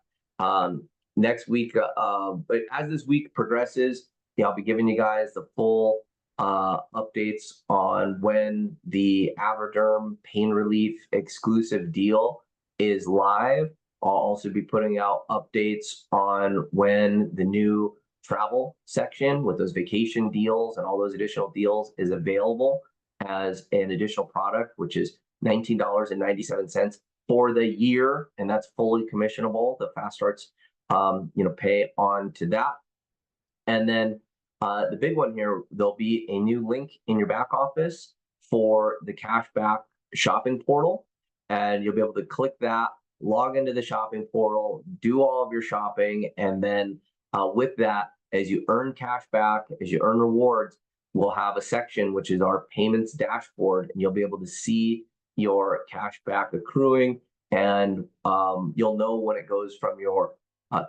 Next week, but as this week progresses, I'll be giving you guys the full updates on when the Averderm pain relief exclusive deal is live. I'll also be putting out updates on when the new travel section with those vacation deals and all those additional deals is available as an additional product, which is $19.97 for the year, and that's fully commissionable. The fast starts pay on to that. And then the big one here, there'll be a new link in your back office for the cashback shopping portal. And you'll be able to click that, log into the shopping portal, do all of your shopping. And then with that, as you earn cash back, as you earn rewards, we'll have a section, which is our payments dashboard. And you'll be able to see your cash back accruing. And you'll know when it goes from your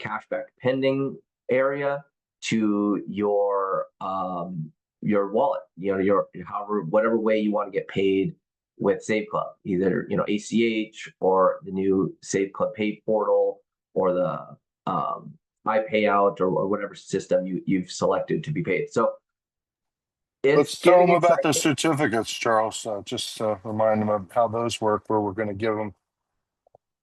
cashback pending area to your wallet, whatever way you want to get paid with Save Club, either ACH or the new Save Club Pay portal or the My Payout or whatever system you've selected to be paid. So let's tell them about the certificates, Charles. Just remind them of how those work, where we're going to give them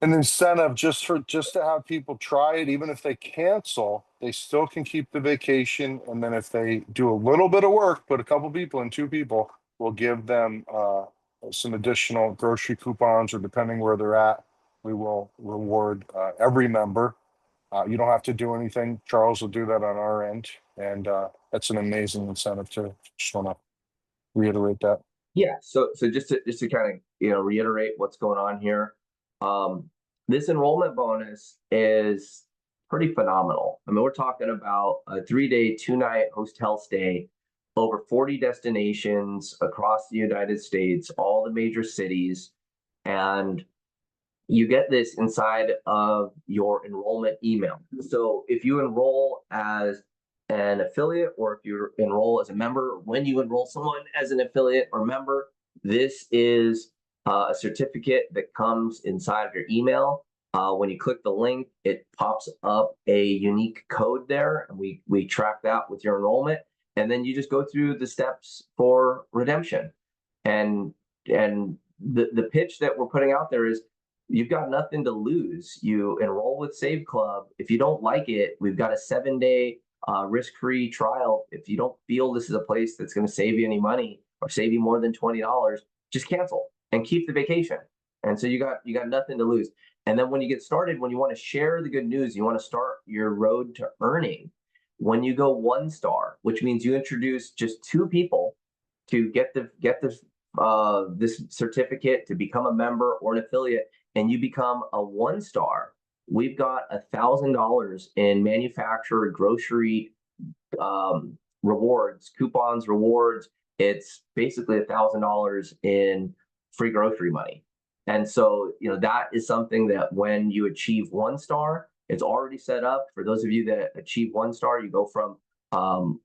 an incentive just to have people try it. Even if they cancel, they still can keep the vacation. And then if they do a little bit of work, put a couple people in, 2 people, we'll give them some additional grocery coupons, or depending where they're at, we will reward every member. You don't have to do anything. Charles will do that on our end. And that's an amazing incentive too. Just want to reiterate that. Yeah. So just to kind of, reiterate what's going on here. This enrollment bonus is pretty phenomenal. I mean, we're talking about a 3-day, 2-night hotel stay, over 40 destinations across the United States, all the major cities. And you get this inside of your enrollment email. So if you enroll as an affiliate, or if you enroll as a member, when you enroll someone as an affiliate or member, this is a certificate that comes inside of your email. When you click the link, it pops up a unique code there, and we track that with your enrollment. And then you just go through the steps for redemption. And the pitch that we're putting out there is, you've got nothing to lose. You enroll with Save Club. If you don't like it, we've got a 7-day risk-free trial. If you don't feel this is a place that's going to save you any money or save you more than $20, just cancel and keep the vacation. And so you got nothing to lose. And then when you get started, when you want to share the good news, you want to start your road to earning. When you go 1 star, which means you introduce just 2 people to get this certificate to become a member or an affiliate, and you become a 1 star, we've got $1,000 in manufacturer grocery rewards, coupons, rewards. It's basically $1,000 in free grocery money. And so, that is something that when you achieve 1 star, it's already set up. For those of you that achieve 1 star, you go from an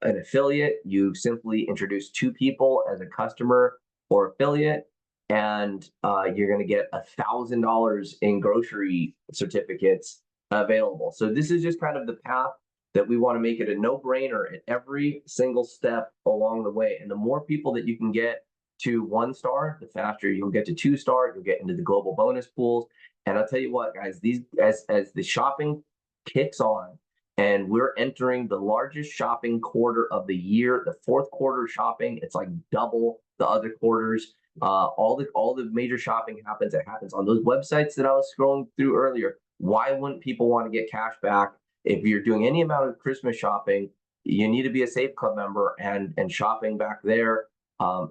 affiliate, you simply introduce 2 people as a customer or affiliate, and you're going to get $1,000 in grocery certificates available. So this is just kind of the path that we want to make it a no-brainer at every single step along the way. And the more people that you can get to 1-star, the faster you'll get to 2-star, you'll get into the global bonus pools. And I'll tell you what, guys, these as the shopping kicks on, and we're entering the largest shopping quarter of the year, the fourth quarter shopping, it's like double the other quarters. All the major shopping happens. It happens on those websites that I was scrolling through earlier. Why wouldn't people want to get cash back? If you're doing any amount of Christmas shopping, you need to be a Save Club member and shopping back there.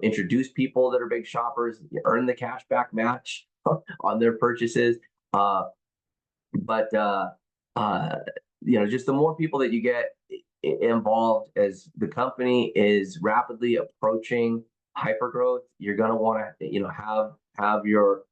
Introduce people that are big shoppers, earn the cash back match on their purchases. Just the more people that you get involved as the company is rapidly approaching hypergrowth, you're going to want to have your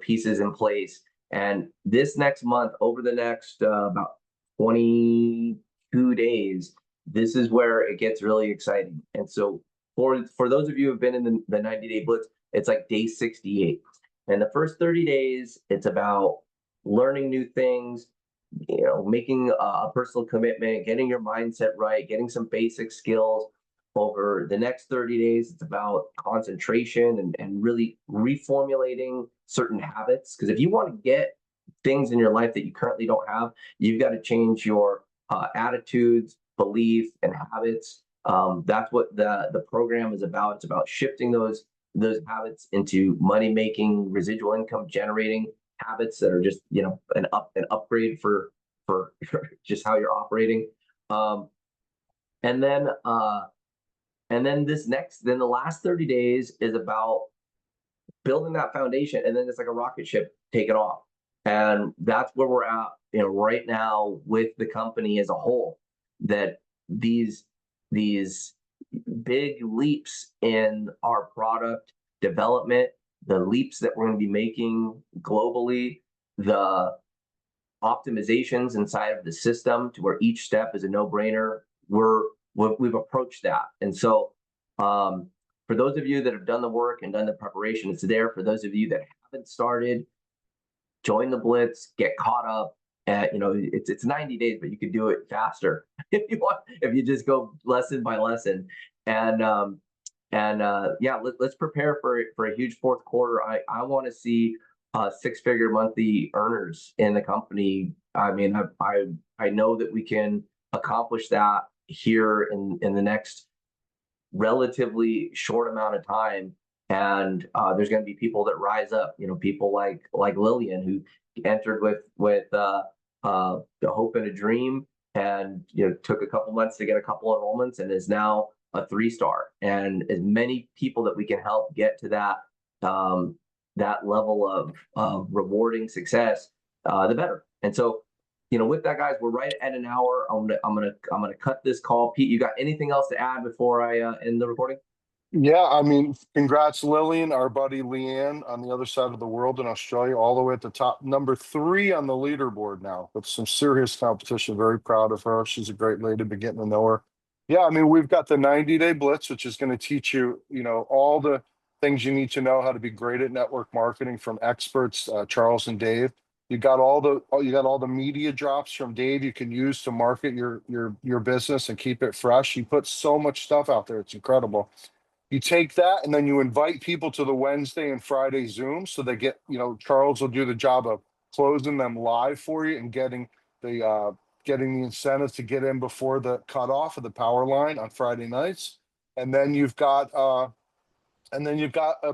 pieces in place. And this next month, over the next about 22 days, this is where it gets really exciting. And so for those of you who have been in the 90-day Blitz, it's like day 68. And the first 30 days, it's about learning new things, making a personal commitment, getting your mindset right, getting some basic skills. Over the next 30 days, it's about concentration and really reformulating certain habits. Because if you want to get things in your life that you currently don't have, you've got to change your attitudes, belief, and habits. That's what the program is about. It's about shifting those habits into money-making, residual income generating habits that are just an upgrade for just how you're operating. And then the last 30 days is about building that foundation, and then it's like a rocket ship taking off. And that's where we're at, right now with the company as a whole. That these big leaps in our product development, the leaps that we're going to be making globally, the optimizations inside of the system to where each step is a no-brainer, we've approached that. And so for those of you that have done the work and done the preparation, it's there. For those of you that haven't started, join the Blitz, get caught up. It's 90 days, but you could do it faster if you want, if you just go lesson by lesson. Let's prepare for a huge fourth quarter. I want to see 6-figure monthly earners in the company. I mean, I know that we can accomplish that here in the next relatively short amount of time. And there's going to be people that rise up, people like Lillian, who entered with the hope and a dream, and took a couple months to get a couple enrollments, and is now a 3-star. And as many people that we can help get to that level of rewarding success, the better. And so, with that, guys, we're right at an hour. I'm gonna cut this call. Pete, you got anything else to add before I end the recording? Yeah, I mean, congrats, Lillian, our buddy Leanne on the other side of the world in Australia, all the way at the top, number 3 on the leaderboard now, with some serious competition. Very proud of her. She's a great lady. Been getting to know her. Yeah, I mean, we've got the 90-day Blitz, which is going to teach you, all the things you need to know how to be great at network marketing from experts, Charles and Dave. You got all the media drops from Dave you can use to market your business and keep it fresh. He puts so much stuff out there. It's incredible. You take that and then you invite people to the Wednesday and Friday Zoom, so they get, Charles will do the job of closing them live for you and getting the incentives to get in before the cutoff of the power line on Friday nights. And then you've got a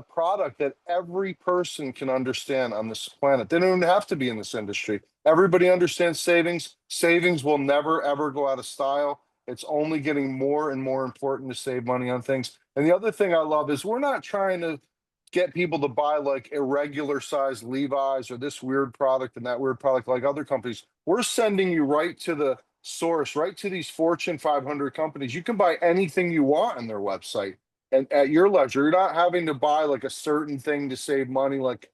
product that every person can understand on this planet. They don't even have to be in this industry. Everybody understands savings. Savings will never, ever go out of style. It's only getting more and more important to save money on things. And the other thing I love is we're not trying to get people to buy like irregular size Levi's or this weird product and that weird product like other companies. We're sending you right to the source, right to these Fortune 500 companies. You can buy anything you want on their website and at your leisure. You're not having to buy like a certain thing to save money, like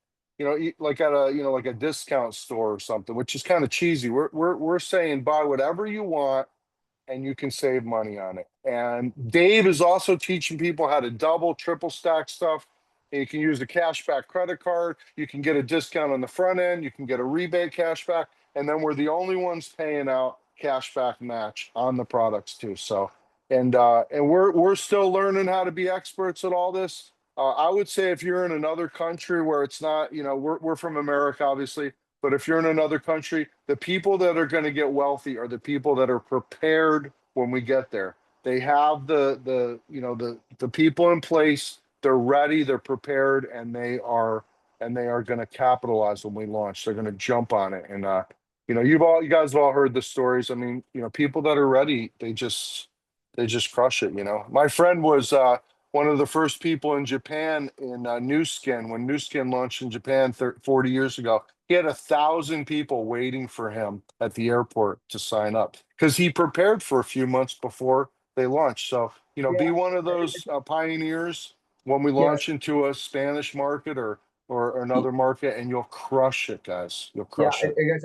like at a like a discount store or something, which is kind of cheesy. We're saying buy whatever you want and you can save money on it. And Dave is also teaching people how to double, triple stack stuff. and you can use the cashback credit card. You can get a discount on the front end. You can get a rebate cashback. And then we're the only ones paying out cashback match on the products too. So, and we're still learning how to be experts at all this. I would say if you're in another country where it's not, we're from America, obviously, but if you're in another country, the people that are going to get wealthy are the people that are prepared when we get there. They have the people in place. They're ready. They're prepared, and they are going to capitalize when we launch. They're going to jump on it. And you guys have all heard the stories. I mean, people that are ready, they just crush it. My friend was one of the first people in Japan in Nu Skin when Nu Skin launched in Japan 40 years ago. He had 1,000 people waiting for him at the airport to sign up because he prepared for a few months before they launched. So, be one of those pioneers when we launch into a Spanish market or another market, and you'll crush it, guys. You'll crush it. Guys,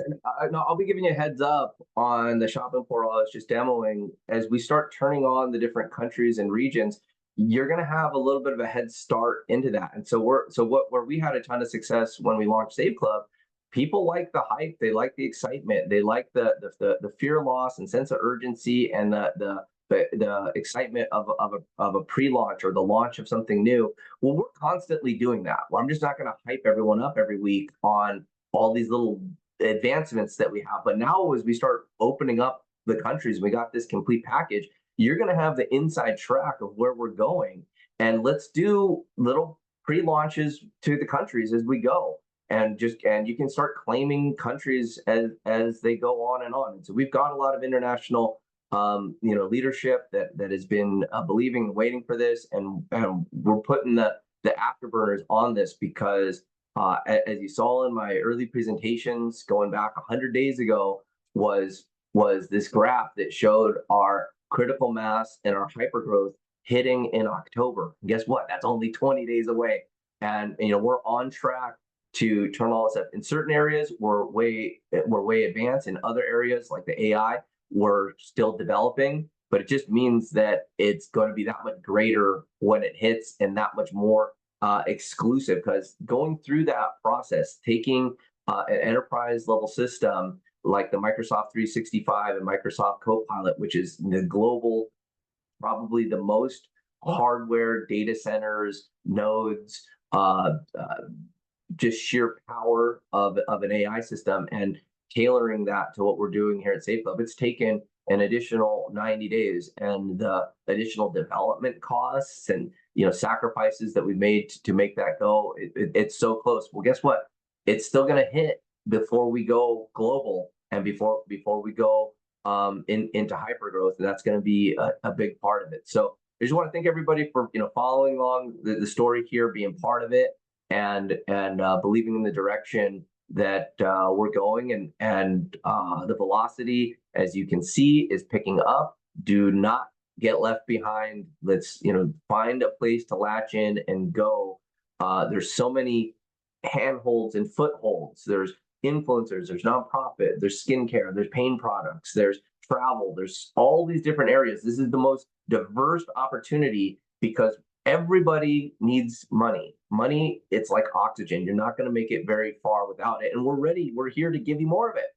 no, I'll be giving you a heads up on the shopping portal I was just demoing. As we start turning on the different countries and regions, you're going to have a little bit of a head start into that. And so where we had a ton of success when we launched Save Club, people like the hype, they like the excitement, they like the fear loss and sense of urgency and the excitement of a pre-launch or the launch of something new. Well, we're constantly doing that. Well, I'm just not going to hype everyone up every week on all these little advancements that we have. But now as we start opening up the countries, we got this complete package, you're going to have the inside track of where we're going. And let's do little pre-launches to the countries as we go. And you can start claiming countries as they go on and on. And so we've got a lot of international leadership that has been believing and waiting for this, and we're putting the afterburners on this because as you saw in my early presentations going back 100 days ago was this graph that showed our critical mass and our hypergrowth hitting in October. And guess what? That's only 20 days away, and we're on track to turn all this up. In certain areas, we're way advanced. In other areas, like the AI, we're still developing, but it just means that it's going to be that much greater when it hits and that much more exclusive. Because going through that process, taking an enterprise level system like the Microsoft 365 and Microsoft Copilot, which is the global, probably the most hardware, data centers, nodes, just sheer power of an AI system, and tailoring that to what we're doing here at Safe Club. It's taken an additional 90 days, and the additional development costs and sacrifices that we made to make that go, it's so close. Well, guess what? It's still going to hit before we go global and before we go into hypergrowth, and that's going to be a big part of it. So I just want to thank everybody for following along the story here, being part of it, and believing in the direction that we're going, and the velocity, as you can see, is picking up. Do not get left behind. Let's find a place to latch in and go. There's so many handholds and footholds. There's influencers, there's nonprofit, there's skincare, there's pain products, there's travel, there's all these different areas. This is the most diverse opportunity because everybody needs money. Money, it's like oxygen. You're not going to make it very far without it. And we're ready. We're here to give you more of it.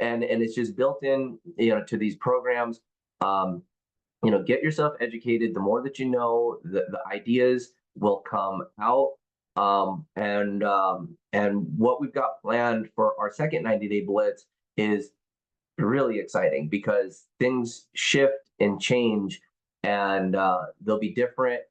And it's just built in, to these programs. Get yourself educated. The more that you know, the ideas will come out. And what we've got planned for our second 90-day blitz is really exciting because things shift and change, and there'll be different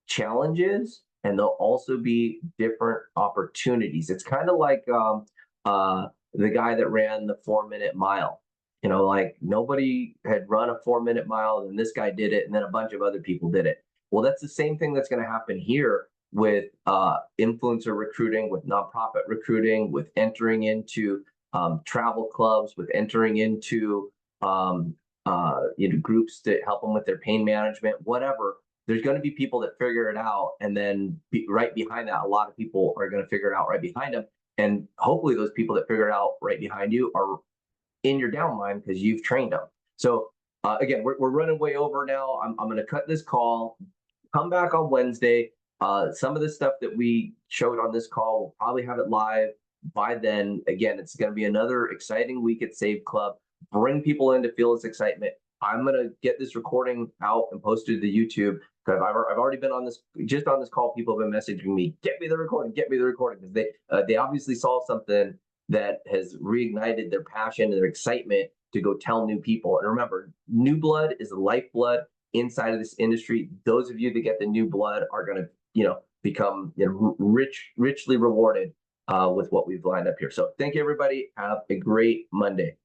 challenges, and there'll also be different opportunities. It's kind of like the guy that ran the 4-minute mile. Like nobody had run a 4-minute mile, and this guy did it, and then a bunch of other people did it. Well, that's the same thing that's going to happen here with influencer recruiting, with nonprofit recruiting, with entering into travel clubs, with entering into groups to help them with their pain management, whatever. There's going to be people that figure it out, and then right behind that, a lot of people are going to figure it out right behind them. And hopefully those people that figure it out right behind you are in your downline because you've trained them. So again, we're running way over now. I'm going to cut this call. Come back on Wednesday. Some of the stuff that we showed on this call, we'll probably have it live by then. Again, it's going to be another exciting week at Save Club. Bring people in to feel this excitement. I'm going to get this recording out and posted to YouTube, because I've already been on this, just on this call, people have been messaging me, get me the recording, because they obviously saw something that has reignited their passion and their excitement to go tell new people. And remember, new blood is the lifeblood inside of this industry. Those of you that get the new blood are going to, become richly rewarded with what we've lined up here. So thank you, everybody. Have a great Monday.